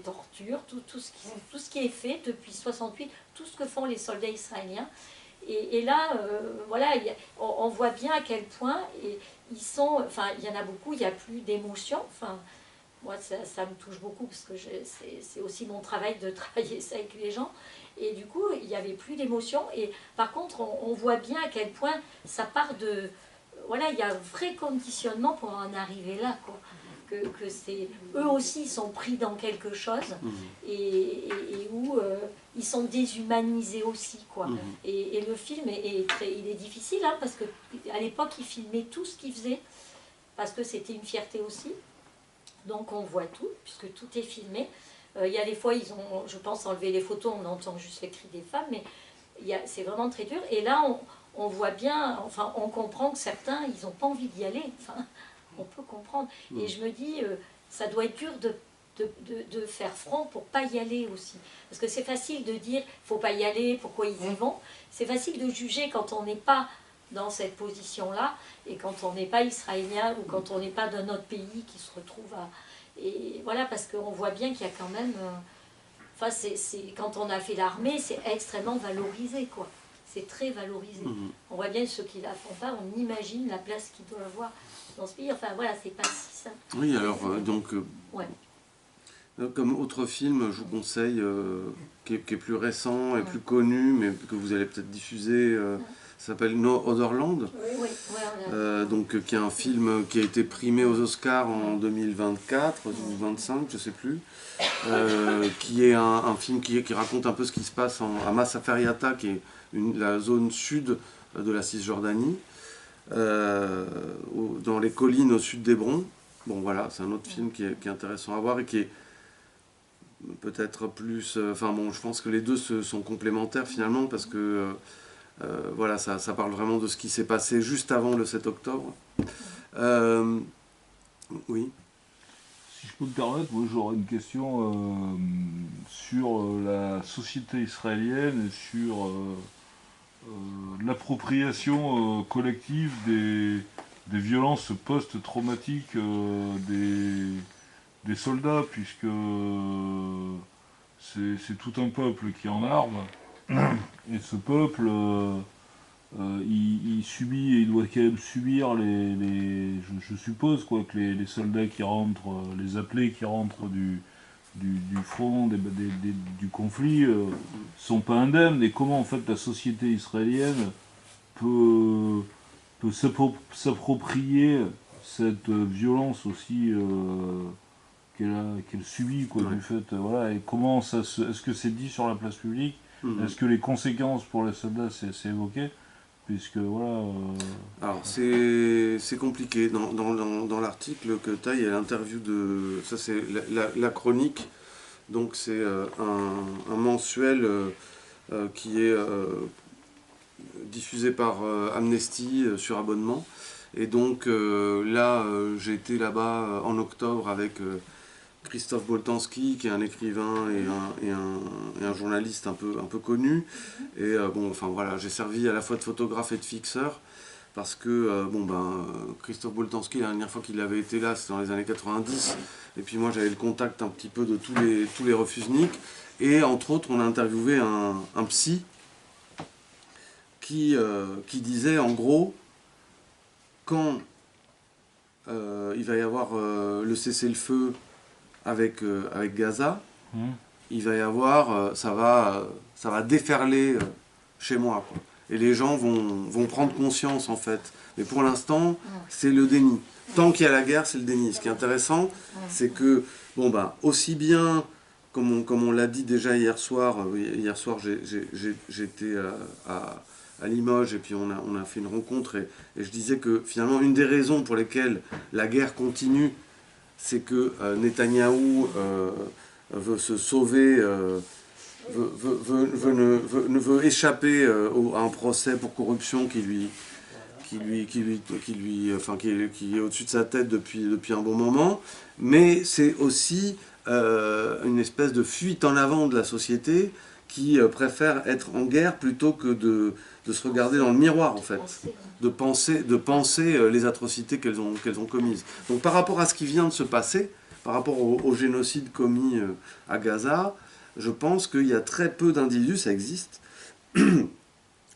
tortures, tout ce qui est fait depuis 68, tout ce que font les soldats israéliens. Et là, voilà, on voit bien à quel point ils sont, enfin il y en a beaucoup, il n'y a plus d'émotion. Enfin, moi, ça me touche beaucoup parce que c'est aussi mon travail de travailler ça avec les gens. Et du coup, il n'y avait plus d'émotion. Et par contre, on voit bien à quel point ça part de... Voilà, il y a un vrai conditionnement pour en arriver là, quoi. Que c'est... Eux aussi, ils sont pris dans quelque chose et où ils sont déshumanisés aussi, quoi. Et le film il est difficile, hein, parce qu'à l'époque, ils filmaient tout ce qu'ils faisaient, parce que c'était une fierté aussi. Donc on voit tout, puisque tout est filmé. Il y a des fois, ils ont, je pense, enlevé les photos, on entend juste les cris des femmes, mais c'est vraiment très dur. Et là, on voit bien, enfin, on comprend que certains, ils n'ont pas envie d'y aller. Enfin, on peut comprendre. Et je me dis, ça doit être dur de faire front pour ne pas y aller aussi. Parce que c'est facile de dire, il ne faut pas y aller, pourquoi ils y vont. C'est facile de juger quand on n'est pas dans cette position-là, et quand on n'est pas israélien, ou quand on n'est pas d'un autre pays qui se retrouve à... Et voilà, parce qu'on voit bien qu'il y a quand même... Enfin, quand on a fait l'armée, c'est extrêmement valorisé, quoi. C'est très valorisé. On voit bien ceux qui la font pas, on imagine la place qu'ils doivent avoir dans ce pays. Enfin, voilà, c'est pas si simple. Oui, alors, donc... Ouais. Comme autre film, je vous conseille, qui est plus récent et plus connu, mais que vous allez peut-être diffuser... Ça s'appelle No Other Land, donc qui est un film qui a été primé aux Oscars en 2024 ou 2025, je ne sais plus, qui est un film qui raconte un peu ce qui se passe à Massaferiata, qui est la zone sud de la Cisjordanie, dans les collines au sud d'Hébron. Bon voilà, c'est un autre film qui est intéressant à voir et qui est peut-être plus... Enfin bon, je pense que les deux sont complémentaires finalement, parce que... voilà, ça parle vraiment de ce qui s'est passé juste avant le 7 octobre. Oui. Si je peux me permettre, moi j'aurais une question sur la société israélienne et sur l'appropriation collective des violences post-traumatiques des soldats, puisque c'est tout un peuple qui est en armes. Et ce peuple il doit quand même subir je suppose quoi, que les soldats qui rentrent, les appelés qui rentrent du front, du conflit, sont pas indemnes. Et comment en fait la société israélienne peut s'approprier cette violence aussi qu'elle subit quoi, du fait, voilà, et comment est-ce que c'est dit sur la place publique, est-ce que les conséquences pour les soldats c'est évoqué, puisque voilà. Alors c'est compliqué. Dans l'article que tu as, il y a l'interview de, ça c'est la chronique, donc c'est un mensuel qui est diffusé par Amnesty sur abonnement. Et donc là, j'ai été là-bas en octobre avec Christophe Boltanski, qui est un écrivain et un journaliste un peu connu. Et bon, enfin voilà, j'ai servi à la fois de photographe et de fixeur, parce que Christophe Boltanski, la dernière fois qu'il avait été là, c'était dans les années 90. Et puis moi, j'avais le contact un petit peu de tous les refusniks. Et entre autres, on a interviewé un psy qui disait en gros, quand il va y avoir le cessez-le-feu avec Gaza, il va y avoir, ça va déferler chez moi, quoi. Et les gens vont prendre conscience en fait. Mais pour l'instant, c'est le déni. Tant qu'il y a la guerre, c'est le déni. Ce qui est intéressant, c'est que, aussi bien, comme on l'a dit déjà hier soir j'étais à Limoges, et puis on a fait une rencontre, et je disais que finalement une des raisons pour lesquelles la guerre continue, c'est que Netanyahou veut se sauver, veut échapper à un procès pour corruption qui est au-dessus de sa tête depuis un bon moment, mais c'est aussi une espèce de fuite en avant de la société qui préfère être en guerre plutôt que de se regarder dans le miroir, en fait, de penser les atrocités qu'elles ont commises. Donc par rapport à ce qui vient de se passer, par rapport au génocide commis à Gaza, je pense qu'il y a très peu d'individus, ça existe, il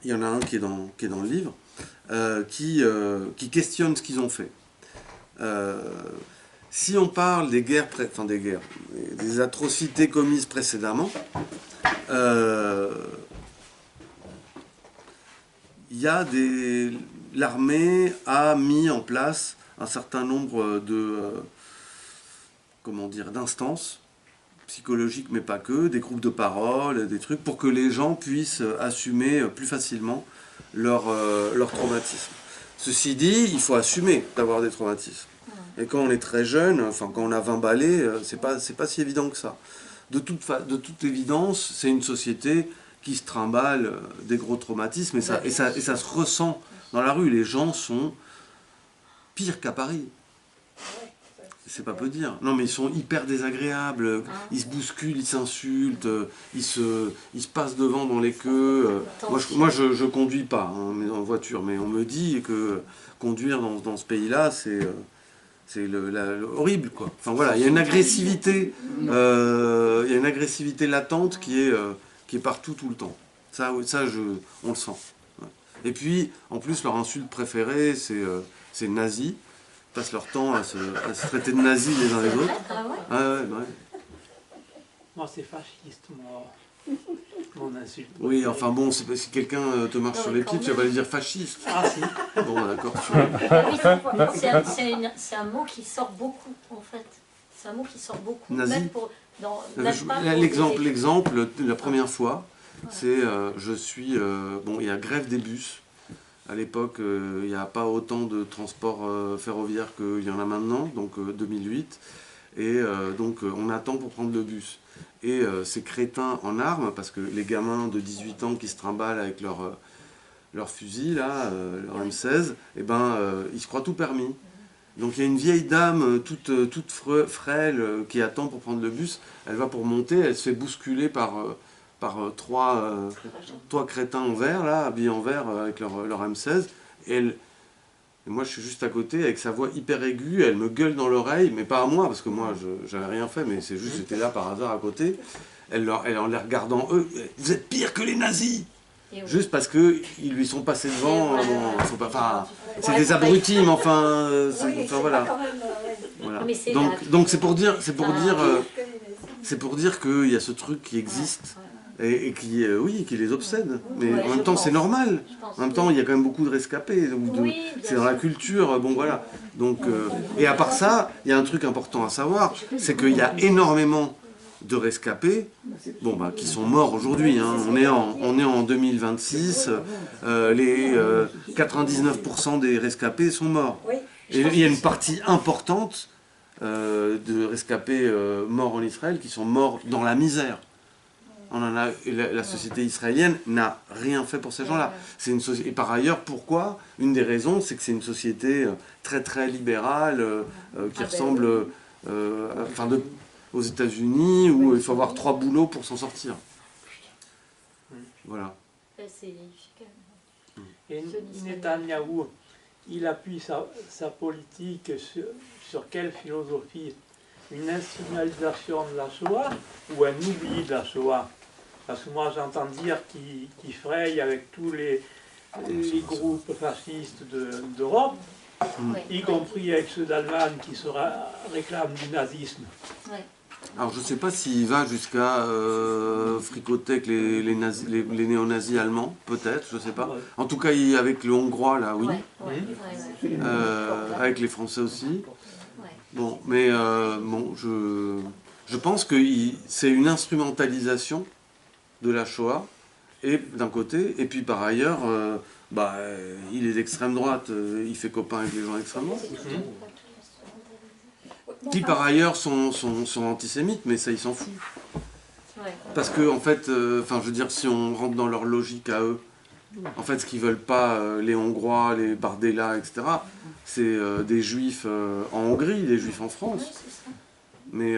y en a un qui est dans le livre, qui questionnent ce qu'ils ont fait. Si on parle des atrocités commises précédemment, l'armée a mis en place un certain nombre d'instances psychologiques, mais pas que, des groupes de parole, des trucs, pour que les gens puissent assumer plus facilement leur traumatisme. Ceci dit, il faut assumer d'avoir des traumatismes. Et quand on est très jeune, quand on a 20 balais, c'est pas si évident que ça. De toute évidence, c'est une société qui se trimballe des gros traumatismes, et ça se ressent dans la rue. Les gens sont pires qu'à Paris. C'est pas peu dire. Non, mais ils sont hyper désagréables, ils se bousculent, ils s'insultent, ils se passent devant dans les queues. Moi, je conduis pas en voiture, mais on me dit que conduire dans ce pays-là, c'est horrible, quoi. Enfin voilà, il y a une agressivité, latente qui est partout tout le temps. Ça, on le sent. Ouais. Et puis, en plus, leur insulte préférée, c'est nazi. Ils passent leur temps à se traiter de nazis les uns les autres. Ah ouais. Moi, c'est fasciste, moi. Mon insulte. Oui, enfin bon, c'est parce que quelqu'un te marche sur les pieds, tu vas pas lui dire fasciste. Ah si. Bon, d'accord. C'est un mot qui sort beaucoup, en fait. C'est un mot qui sort beaucoup. Nazi. Même L'exemple, la première fois, c'est il y a grève des bus. À l'époque, il n'y a pas autant de transport ferroviaire qu'il y en a maintenant, donc 2008. Et donc on attend pour prendre le bus. Et ces crétins en armes, parce que les gamins de 18 ans qui se trimballent avec leur fusil, là, leur M16, ils se croient tout permis. Donc il y a une vieille dame toute frêle qui attend pour prendre le bus. Elle va pour monter, elle se fait bousculer par trois crétins en vert, là, habillés en vert avec leur M16. Et moi je suis juste à côté avec sa voix hyper aiguë, elle me gueule dans l'oreille, mais pas à moi parce que moi j'avais rien fait, mais c'est juste j'étais là par hasard à côté. Elle en les regardant eux, vous êtes pire que les nazis. juste parce qu'ils lui sont passés devant. C'est des abrutis, mais enfin, voilà. Voilà. Donc c'est pour dire qu'il y a ce truc qui existe et qui les obsède. Mais en même temps, c'est normal. En même temps, il y a quand même beaucoup de rescapés. C'est dans la culture. Bon, voilà. Donc, et à part ça, il y a un truc important à savoir, c'est qu'il y a énormément de rescapés, qui sont morts aujourd'hui. Hein. On est en 2026. Les 99% des rescapés sont morts. Et il y a une partie importante de rescapés morts en Israël qui sont morts dans la misère. La société israélienne n'a rien fait pour ces gens-là. Et par ailleurs, pourquoi? Une des raisons, c'est que c'est une société très très libérale, qui ressemble aux États-Unis, où il faut avoir 3 boulots pour s'en sortir. Voilà. Et Netanyahou, il appuie sa politique sur quelle philosophie? Une instrumentalisation de la Shoah ou un oubli de la Shoah? Parce que moi j'entends dire qu'il fraye avec tous les groupes fascistes d'Europe, y compris avec ceux d'Allemagne qui se réclament du nazisme. Alors je ne sais pas s'il va jusqu'à fricoter avec les néo-nazis allemands, peut-être, je ne sais pas. En tout cas, avec le hongrois, là, oui. Avec les Français aussi. Bon, mais je pense que c'est une instrumentalisation de la Shoah, et d'un côté, et puis par ailleurs, il est d'extrême droite, il fait copain avec les gens d'extrême droite. Qui par ailleurs sont antisémites, mais ça il s'en fout. Parce que en fait, je veux dire, si on rentre dans leur logique à eux, en fait ce qu'ils veulent pas, les Hongrois, les Bardella, etc., c'est des juifs en Hongrie, des juifs en France. Mais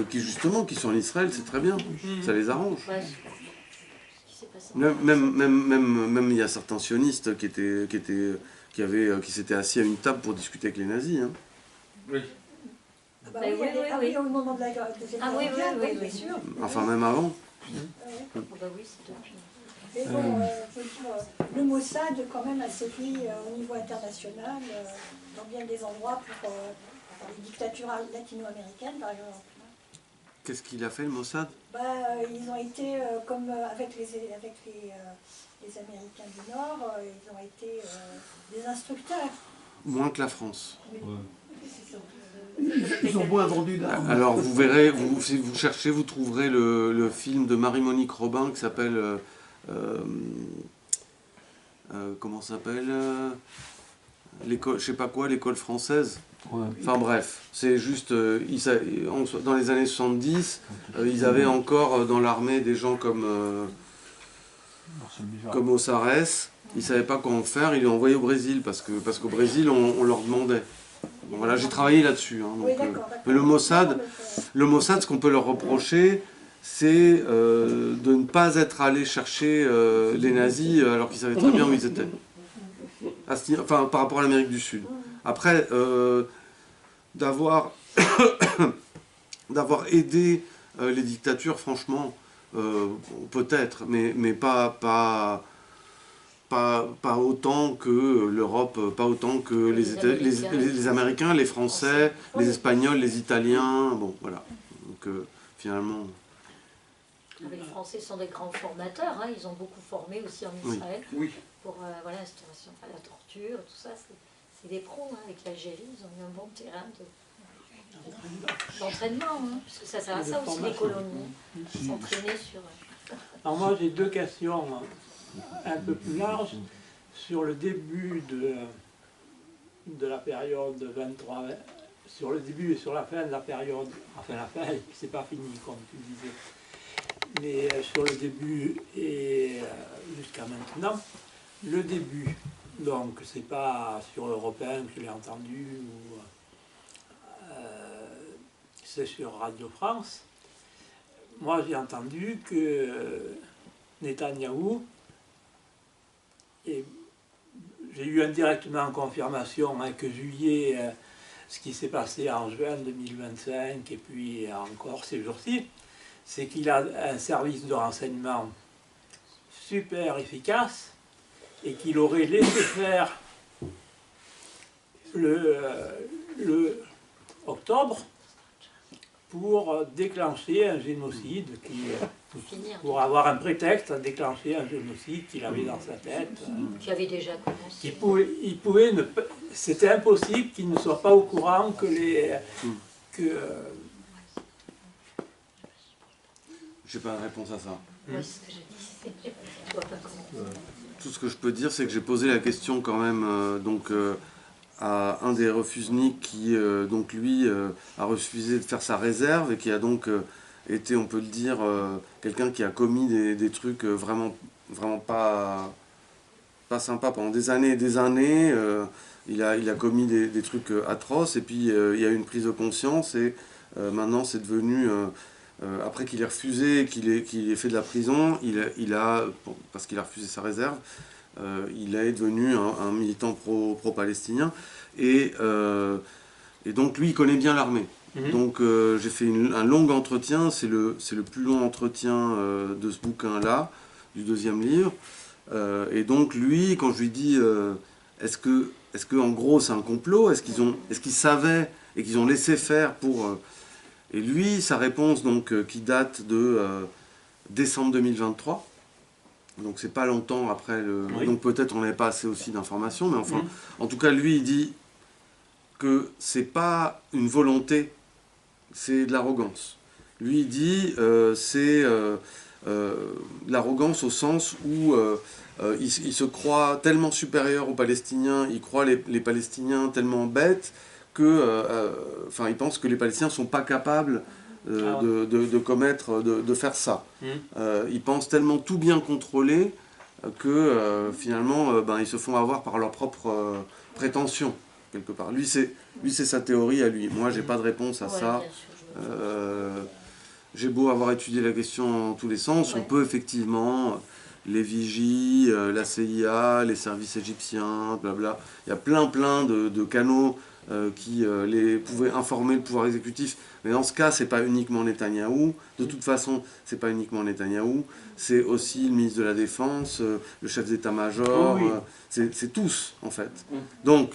qui justement, qui sont en Israël, c'est très bien, ça les arrange. Même il y a certains sionistes qui s'étaient assis à une table pour discuter avec les nazis. Hein. Oui. Oui, au moment de la Deuxième Guerre mondiale, bien sûr. Enfin, même avant. Mais bon, le Mossad, quand même, a sévi au niveau international, dans bien des endroits, pour les dictatures latino-américaines, par exemple. Qu'est-ce qu'il a fait, le Mossad? Ils ont été, comme avec les Américains du Nord, ils ont été des instructeurs. Moins que la France. Oui. Ils ont moins vendu d'armes. Alors vous verrez, si vous cherchez, vous trouverez le film de Marie-Monique Robin qui s'appelle... comment ça s'appelle, l'école, je sais pas quoi, l'école française. Enfin bref, c'est juste, dans les années 70, ils avaient encore dans l'armée des gens comme Ossarès. Ils ne savaient pas comment faire, ils l'ont envoyé au Brésil, parce qu'au Brésil, on leur demandait. Bon, voilà, j'ai travaillé là-dessus. Hein, mais le Mossad, ce qu'on peut leur reprocher, c'est de ne pas être allé chercher les nazis alors qu'ils savaient très bien où ils étaient. Enfin, par rapport à l'Amérique du Sud. Après, d'avoir aidé les dictatures, franchement, peut-être, mais pas autant que l'Europe, pas autant que les Américains, les Français, les Espagnols, les Italiens, bon, voilà. Donc, finalement... Les Français sont des grands formateurs, hein. Ils ont beaucoup formé aussi en Israël pour l'instauration, la torture, tout ça, c'est des pros, hein. Avec l'Algérie, ils ont eu un bon terrain d'entraînement, hein. Parce que ça sert à ça aussi, les colonies, s'entraîner sur... Alors moi j'ai 2 questions un peu plus larges sur le début de la période 23, sur le début et sur la fin de la période, enfin la fin, c'est pas fini comme tu disais. Mais sur le début et jusqu'à maintenant, le début, donc c'est pas sur Europe 1 que je l'ai entendu, c'est sur Radio France. Moi j'ai entendu que Netanyahou, et j'ai eu indirectement en confirmation que juillet, ce qui s'est passé en juin 2025 et puis encore ces jours-ci, c'est qu'il a un service de renseignement super efficace et qu'il aurait laissé faire le octobre pour déclencher un génocide, pour avoir un prétexte à déclencher un génocide qu'il avait dans sa tête. Qui avait déjà commencé. C'était impossible qu'il ne soit pas au courant que J'ai pas de réponse à ça. Oui, c'est ce que j'ai dit. Je vois pas comment. Tout ce que je peux dire, c'est que j'ai posé la question quand même à un des refusniks qui, donc lui, a refusé de faire sa réserve et qui a donc été, on peut le dire, quelqu'un qui a commis des trucs vraiment pas sympas pendant des années et des années. Il a commis des trucs atroces et puis il y a eu une prise de conscience et maintenant c'est devenu... après qu'il ait refusé, qu'il ait fait de la prison, parce qu'il a refusé sa réserve, il est devenu un militant pro-palestinien. Et donc lui, il connaît bien l'armée. Donc j'ai fait un long entretien, c'est le plus long entretien de ce bouquin-là, du deuxième livre. Et donc lui, quand je lui dis, est-ce que en gros c'est un complot, est-ce qu'ils savaient et qu'ils ont laissé faire pour... Et lui, sa réponse, donc, qui date de décembre 2023, donc c'est pas longtemps après le... Oui. Donc peut-être on n'avait pas assez aussi d'informations, mais enfin, en tout cas, lui, il dit que c'est pas une volonté, c'est de l'arrogance. Lui, il dit c'est l'arrogance au sens où il se croit tellement supérieur aux Palestiniens, il croit les Palestiniens tellement bêtes, enfin, il pense que les Palestiniens ne sont pas capables de commettre, de faire ça. Ils pensent tellement tout bien contrôler que finalement, ils se font avoir par leurs propres prétentions, quelque part. Lui, c'est sa théorie à lui. Moi, j'ai pas de réponse à ça. J'ai beau avoir étudié la question dans tous les sens, on peut effectivement... les vigies, la CIA, les services égyptiens, blabla. Il y a plein de canaux qui pouvaient informer le pouvoir exécutif. Mais dans ce cas, c'est pas uniquement Netanyahou. De toute façon, c'est pas uniquement Netanyahou. C'est aussi le ministre de la Défense, le chef d'état-major. C'est tous, en fait. Donc,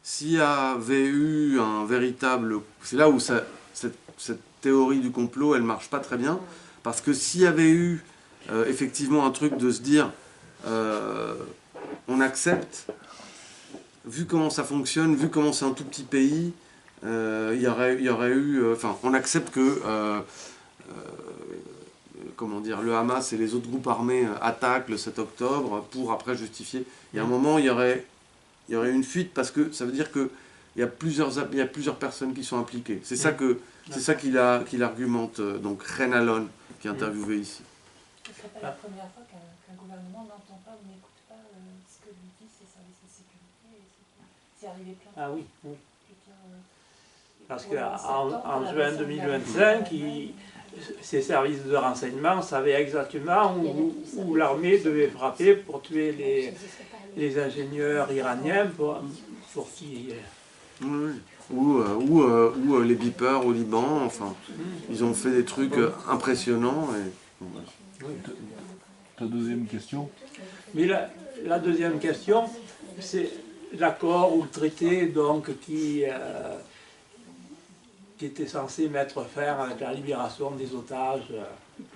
s'il y avait eu un véritable... C'est là où cette théorie du complot, elle marche pas très bien. Parce que s'il y avait eu effectivement un truc de se dire on accepte, vu comment ça fonctionne, vu comment c'est un tout petit pays, il y aurait eu, enfin, on accepte que comment dire, le Hamas et les autres groupes armés attaquent le 7 octobre pour après justifier. Il y a un moment, il y aurait une fuite parce que ça veut dire que il y a plusieurs personnes qui sont impliquées. C'est ça qu'il argumente, donc Renalon, qui est interviewé ici. Ce ne serait pas la première fois qu'un gouvernement n'entend pas ou n'écoute pas ce que lui disent ses services de sécurité. C'est arrivé plein de fois. Ah oui, oui. Parce qu'en juin 2025, ces services de renseignement savaient exactement où l'armée devait frapper pour tuer les ingénieurs iraniens pour qui... Oui. Ou les beepers au Liban, enfin, ils ont fait des trucs impressionnants. Et... Oui. Ta deuxième question? Mais la deuxième question, c'est l'accord ou le traité donc, qui était censé mettre fin avec la libération des otages.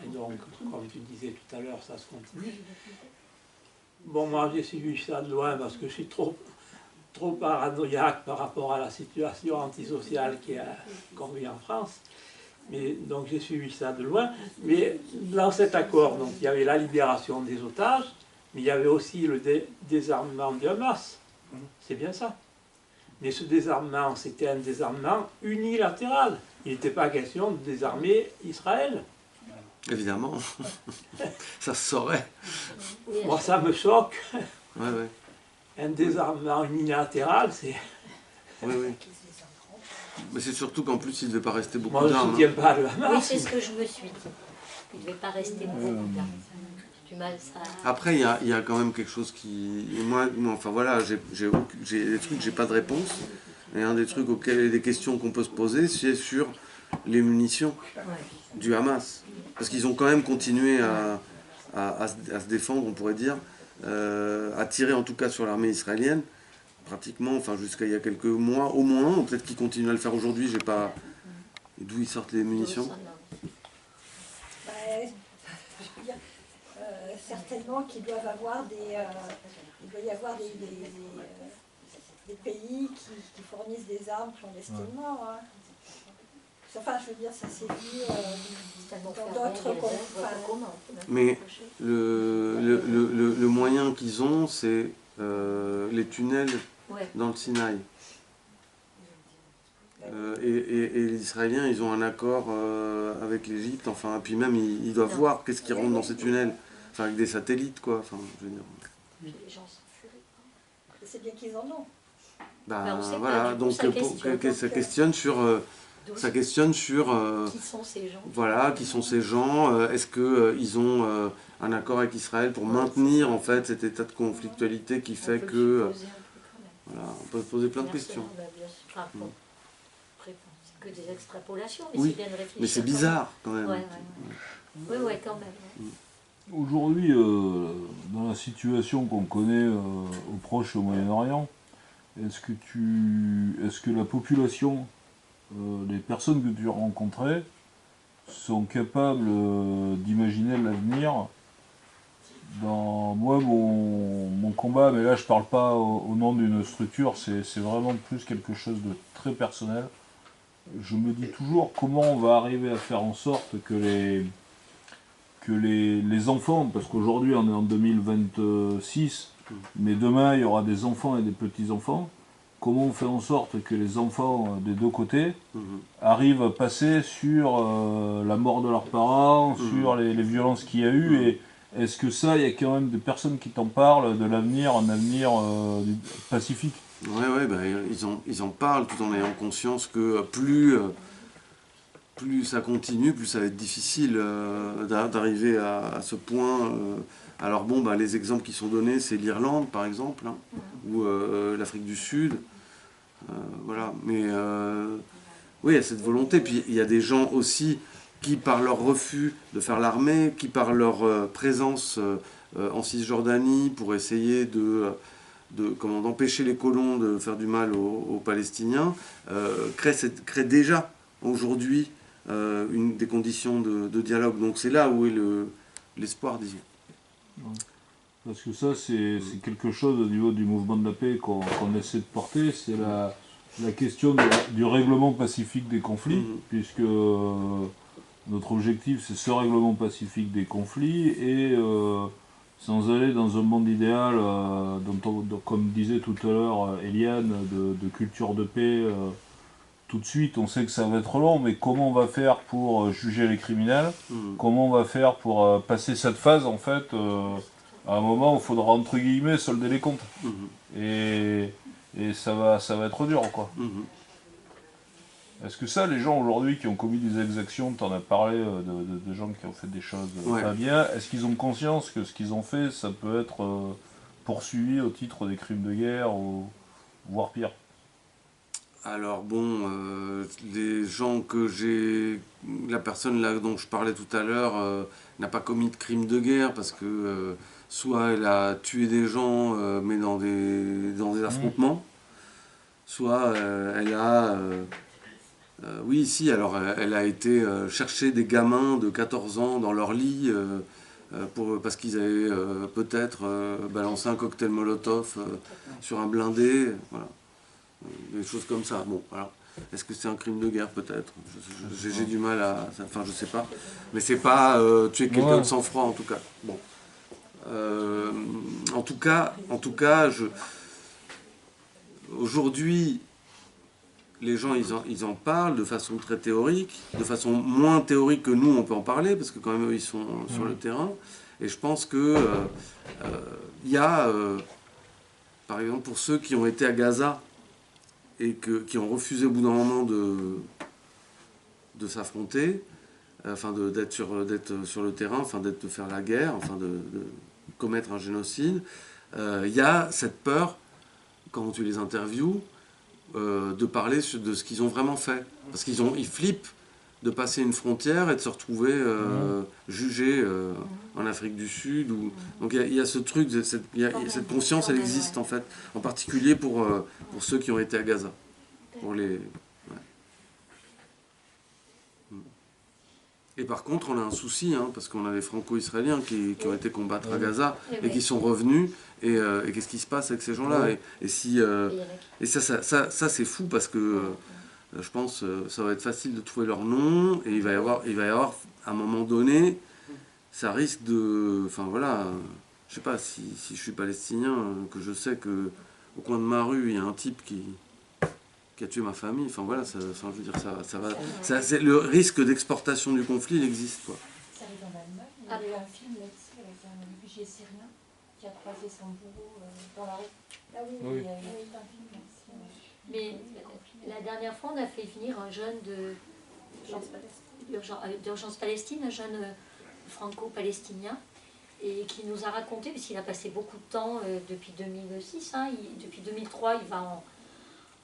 Et donc, comme tu disais tout à l'heure, ça se continue. Bon, moi j'ai suivi ça de loin parce que je suis trop paranoïaque par rapport à la situation antisociale qu'on vit en France. Mais, donc j'ai suivi ça de loin. Mais dans cet accord, donc, il y avait la libération des otages, mais il y avait aussi le désarmement du Hamas. C'est bien ça. Mais ce désarmement, c'était un désarmement unilatéral. Il n'était pas question de désarmer Israël. Évidemment. Ça se saurait. Moi, ça me choque. Ouais. Un désarmement unilatéral, c'est... Oui. Mais c'est surtout qu'en plus, il ne devait pas rester beaucoup d'armes. Moi, je ne soutiens pas le Hamas. Oui, c'est ce que je me suis dit. Il ne devait pas rester beaucoup d'armes. Du mal, ça... Après, il y a quand même quelque chose qui... Moi enfin voilà, j'ai des trucs, j'ai pas de réponse. Et un des trucs des questions qu'on peut se poser, c'est sur les munitions du Hamas. Parce qu'ils ont quand même continué à se défendre, on pourrait dire, à tirer en tout cas sur l'armée israélienne, pratiquement, enfin jusqu'à il y a quelques mois au moins, peut-être qu'ils continuent à le faire aujourd'hui, j'ai pas... D'où ils sortent les munitions? Je veux dire, certainement qu'il doivent avoir il doit y avoir des pays qui fournissent des armes clandestinement. Hein. Enfin, je veux dire, ça s'est vu dans d'autres conflits. Mais le moyen qu'ils ont, c'est les tunnels dans le Sinaï. Et les Israéliens, ils ont un accord avec l'Égypte, enfin, puis même ils doivent voir qu'est-ce qui rentre dans ces tunnels, enfin avec des satellites, quoi. Enfin, je veux dire. Les gens sont furieux. C'est bien qu'ils en ont. Ben, voilà, donc ça questionne sur qui sont ces gens. Voilà, qui sont ces gens. Est-ce qu'ils ont un accord avec Israël pour maintenir en fait cet état de conflictualité qui fait que voilà, on peut se poser plein de questions. C'est que des extrapolations, mais oui, c'est bien de réfléchir. mais c'est bizarre quand même. Oui, quand même. Aujourd'hui, dans la situation qu'on connaît au Proche et au Moyen-Orient, est-ce que la population, les personnes que tu as rencontrées, sont capables d'imaginer l'avenir? Moi, mon combat, mais là je parle pas au nom d'une structure, c'est vraiment plus quelque chose de très personnel. Je me dis toujours comment on va arriver à faire en sorte que les enfants, parce qu'aujourd'hui on est en 2026, mais demain il y aura des enfants et des petits-enfants, comment on fait en sorte que les enfants des deux côtés arrivent à passer sur la mort de leurs parents, sur les violences qu'il y a eu, et est-ce que ça, il y a quand même des personnes qui t'en parlent de l'avenir, un avenir pacifique? Ouais, bah, ils en parlent tout en ayant conscience que plus ça continue, plus ça va être difficile d'arriver à ce point. Alors bon, bah, les exemples qui sont donnés, c'est l'Irlande par exemple, hein, ou l'Afrique du Sud. Voilà, mais oui, il y a cette volonté. Puis il y a des gens aussi qui, par leur refus de faire l'armée, qui par leur présence en Cisjordanie pour essayer d'empêcher les colons de faire du mal aux Palestiniens, créent déjà aujourd'hui des conditions de dialogue. Donc c'est là où est l'espoir, disons. Parce que ça, c'est quelque chose au niveau du mouvement de la paix qu'on essaie de porter, c'est la question du règlement pacifique des conflits, puisque notre objectif, c'est ce règlement pacifique des conflits, et sans aller dans un monde idéal, comme disait tout à l'heure Eliane, de culture de paix, tout de suite, on sait que ça va être long, mais comment on va faire pour juger les criminels? Comment on va faire pour passer cette phase, en fait, à un moment où il faudra, entre guillemets, solder les comptes. Et ça va être dur, quoi. Est-ce que ça, les gens aujourd'hui qui ont commis des exactions, tu en as parlé de gens qui ont fait des choses pas bien, est-ce qu'ils ont conscience que ce qu'ils ont fait, ça peut être poursuivi au titre des crimes de guerre, ou voire pire? Alors bon, les gens la personne là dont je parlais tout à l'heure n'a pas commis de crime de guerre parce que soit elle a tué des gens mais dans des affrontements, soit elle a... oui, si, alors elle a été chercher des gamins de 14 ans dans leur lit parce qu'ils avaient peut-être balancé un cocktail Molotov sur un blindé, voilà. Des choses comme ça. Bon, voilà. Est-ce que c'est un crime de guerre? Peut-être. J'ai du mal à... Enfin, je sais pas. Mais c'est pas tuer quelqu'un de sang-froid, en tout cas. Bon. En tout cas, aujourd'hui, les gens, ils en parlent de façon très théorique, de façon moins théorique que nous, on peut en parler, parce que quand même, eux, ils sont sur le terrain. Et je pense que il y a, par exemple, pour ceux qui ont été à Gaza, et qui ont refusé au bout d'un moment de s'affronter, enfin d'être sur le terrain, enfin de faire la guerre, enfin de commettre un génocide, il y a cette peur, quand tu les interviews, de parler de ce qu'ils ont vraiment fait. Parce qu'ils flippent de passer une frontière et de se retrouver jugé en Afrique du Sud. Donc il y a ce truc, cette conscience, elle existe en fait, en particulier pour ceux qui ont été à Gaza. Pour les... Et par contre, on a un souci, parce qu'on a les franco-israéliens qui ont été combattre à Gaza et qui sont revenus. Et qu'est-ce qui se passe avec ces gens-là? Et ça c'est fou parce que je pense ça va être facile de trouver leur nom et il va y avoir à un moment donné, ça risque de... Enfin voilà, je sais pas, si je suis palestinien, que je sais que au coin de ma rue, il y a un type qui a tué ma famille, enfin voilà, je veux dire, le risque d'exportation du conflit, il existe, quoi. Ça arrive en Allemagne, il y a eu un film là-dessus avec un réfugié syrien qui a croisé son bourreau dans la rue. Ah oui, il y a eu un film là-dessus. Mais la dernière fois, on a fait venir un jeune d'Urgence Palestine, un jeune franco-palestinien, et qui nous a raconté, parce qu'il a passé beaucoup de temps depuis 2006, depuis 2003, il va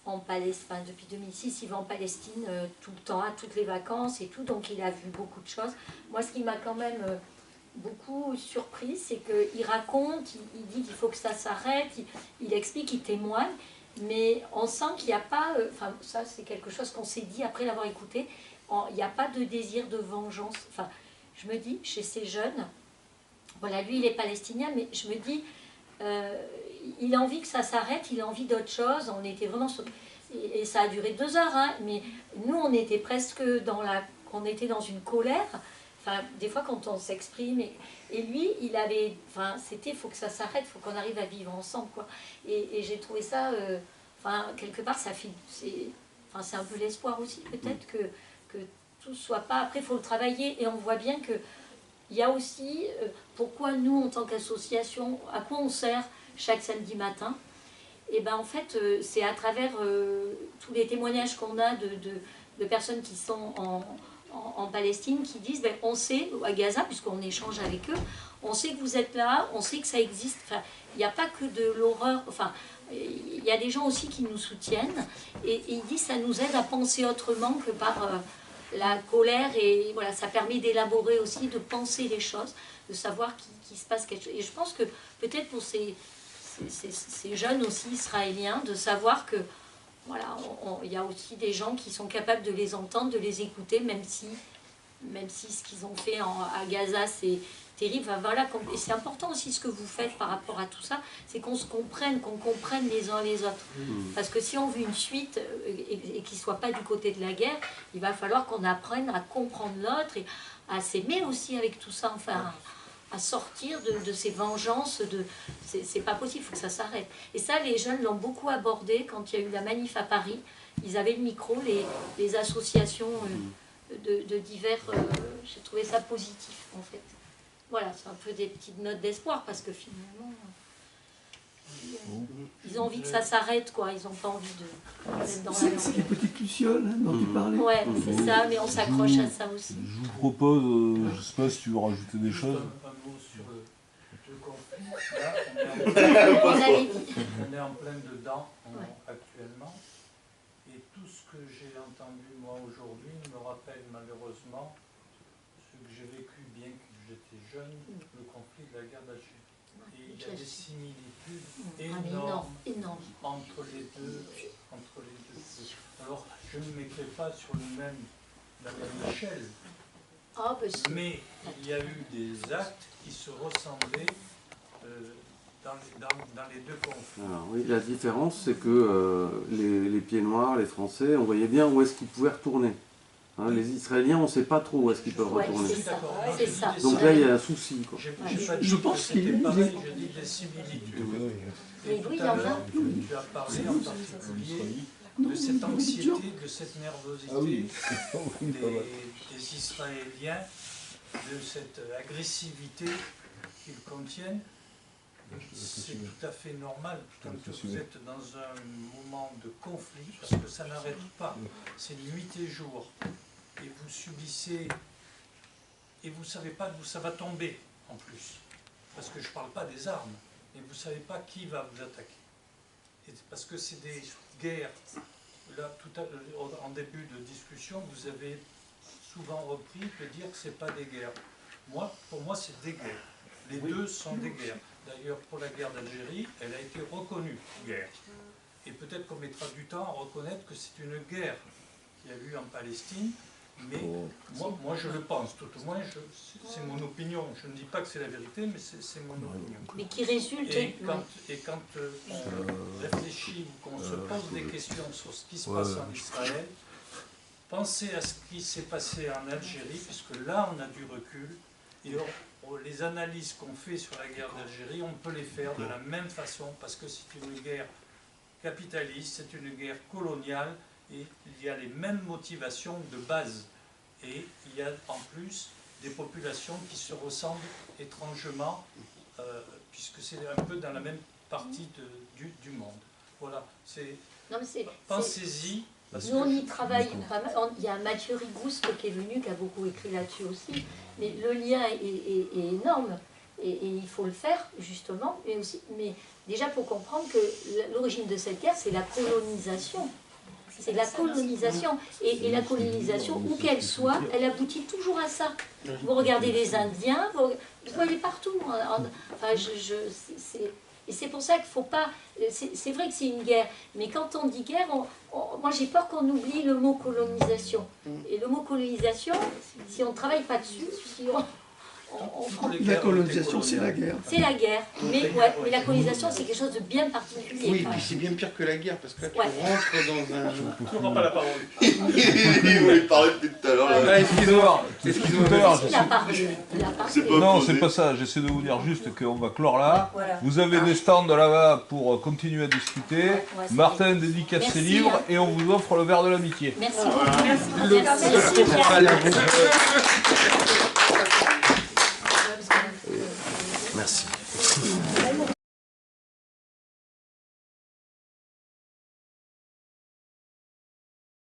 en Palestine, depuis 2006, il va en Palestine tout le temps, à toutes les vacances et tout, donc il a vu beaucoup de choses. Moi, ce qui m'a quand même beaucoup surpris, c'est qu'il raconte, il dit qu'il faut que ça s'arrête, il explique, il témoigne, mais on sent qu'il n'y a pas, enfin ça c'est quelque chose qu'on s'est dit après l'avoir écouté, il n'y a pas de désir de vengeance. Enfin, je me dis, chez ces jeunes, voilà, lui il est palestinien, mais je me dis, il a envie que ça s'arrête, il a envie d'autre chose. On était vraiment et ça a duré 2 heures, mais nous on était presque on était dans une colère. Enfin, des fois quand on s'exprime et lui il avait, enfin c'était, faut que ça s'arrête, faut qu'on arrive à vivre ensemble, quoi. Et j'ai trouvé ça, enfin quelque part ça fait, c'est un peu l'espoir aussi peut-être que tout soit pas. Après il faut le travailler et on voit bien que il y a aussi pourquoi nous en tant qu'association, à quoi on sert chaque samedi matin. Et ben en fait c'est à travers tous les témoignages qu'on a de personnes qui sont en Palestine qui disent ben, on sait à Gaza, puisqu'on échange avec eux, on sait que vous êtes là, on sait que ça existe. Enfin, il n'y a pas que de l'horreur, enfin il y a des gens aussi qui nous soutiennent et ils disent ça nous aide à penser autrement que par la colère, et voilà, ça permet d'élaborer aussi, de penser les choses, de savoir qu'il se passe quelque chose. Et je pense que peut-être pour ces jeunes aussi israéliens, de savoir que voilà, il y a aussi des gens qui sont capables de les entendre, de les écouter, même si ce qu'ils ont fait à Gaza c'est terrible. Enfin, voilà, et c'est important aussi ce que vous faites par rapport à tout ça, c'est qu'on se comprenne, qu'on comprenne les uns les autres. Parce que si on veut une suite et qu'ils ne soient pas du côté de la guerre, il va falloir qu'on apprenne à comprendre l'autre et à s'aimer aussi avec tout ça, enfin à sortir de ces vengeances, c'est pas possible, il faut que ça s'arrête. Et ça, les jeunes l'ont beaucoup abordé quand il y a eu la manif à Paris. Ils avaient le micro, les associations de divers... J'ai trouvé ça positif, en fait. Voilà, c'est un peu des petites notes d'espoir, parce que finalement... Ils ont envie que ça s'arrête, quoi. Ils n'ont pas envie d'être dans la... C'est les petites lucioles dont tu parlais. Ouais, c'est ça, mais on s'accroche à ça aussi. Je vous propose, je ne sais pas si tu veux rajouter des choses. Un mot sur le conflit. Là, on est en plein dedans actuellement. Et tout ce que j'ai entendu moi aujourd'hui me rappelle malheureusement ce que j'ai vécu bien que j'étais jeune, le conflit de la guerre d'Algérie. Et il y a des similitudes énormes entre les deux. Alors, je ne mettrai pas sur la même échelle, mais il y a eu des actes qui se ressemblaient dans les deux conflits. Alors, oui, la différence, c'est que les pieds noirs, les Français, on voyait bien où est-ce qu'ils pouvaient retourner. Hein, les Israéliens, on ne sait pas trop où est-ce qu'ils peuvent retourner. C'est ça. Donc là, il y a un souci, quoi. Je pense qu'il est pareil, je dis des similitudes. Et tout à l'heure, tu as parlé en particulier de cette anxiété, de cette nervosité des Israéliens, de cette agressivité qu'ils contiennent. C'est tout à fait normal quand vous êtes dans un moment de conflit, parce que ça n'arrête pas, c'est nuit et jour, et vous subissez, et vous ne savez pas d'où ça va tomber en plus, parce que je ne parle pas des armes, mais vous ne savez pas qui va vous attaquer, et parce que c'est des guerres. Là, en début de discussion, vous avez souvent repris de dire que ce n'est pas des guerres. Pour moi, c'est des guerres. Les deux sont des guerres. D'ailleurs, pour la guerre d'Algérie, elle a été reconnue guerre. Et peut-être qu'on mettra du temps à reconnaître que c'est une guerre qu'il y a eu en Palestine, mais moi je le pense, tout au moins c'est mon opinion. Je ne dis pas que c'est la vérité, mais c'est mon opinion. Mais qui résulte... Et quand on réfléchit ou qu'on se pose des questions sur ce qui se passe en Israël, pensez à ce qui s'est passé en Algérie, puisque là on a du recul, et les analyses qu'on fait sur la guerre d'Algérie, on peut les faire de la même façon, parce que c'est une guerre capitaliste, c'est une guerre coloniale, et il y a les mêmes motivations de base. Et il y a en plus des populations qui se ressemblent étrangement, puisque c'est un peu dans la même partie du monde. Voilà, pensez-y. Nous, on y travaille pas mal. Il y a Mathieu Rigouste qui est venu, qui a beaucoup écrit là-dessus aussi. Mais le lien est énorme. Et il faut le faire, justement. Mais déjà, pour comprendre que l'origine de cette guerre, c'est la colonisation. C'est la colonisation. Et la colonisation, où qu'elle soit, elle aboutit toujours à ça. Vous regardez les Indiens, vous voyez partout. Enfin, et c'est pour ça qu'il ne faut pas... C'est vrai que c'est une guerre, mais quand on dit guerre, moi j'ai peur qu'on oublie le mot colonisation. Et le mot colonisation, si on ne travaille pas dessus, La colonisation, c'est la guerre. C'est la guerre, mais la colonisation, c'est quelque chose de bien particulier. Oui, puis c'est bien pire que la guerre, parce que là, tu rentres dans un... Tu ne prends pas la parole. Il voulait parler depuis tout à l'heure. Excusez-moi. Non, c'est pas ça. J'essaie de vous dire juste qu'on va clore là. Voilà. Vous avez des stands là-bas pour continuer à discuter. Martin dédicace ses livres et on vous offre le verre de l'amitié. Merci. Merci.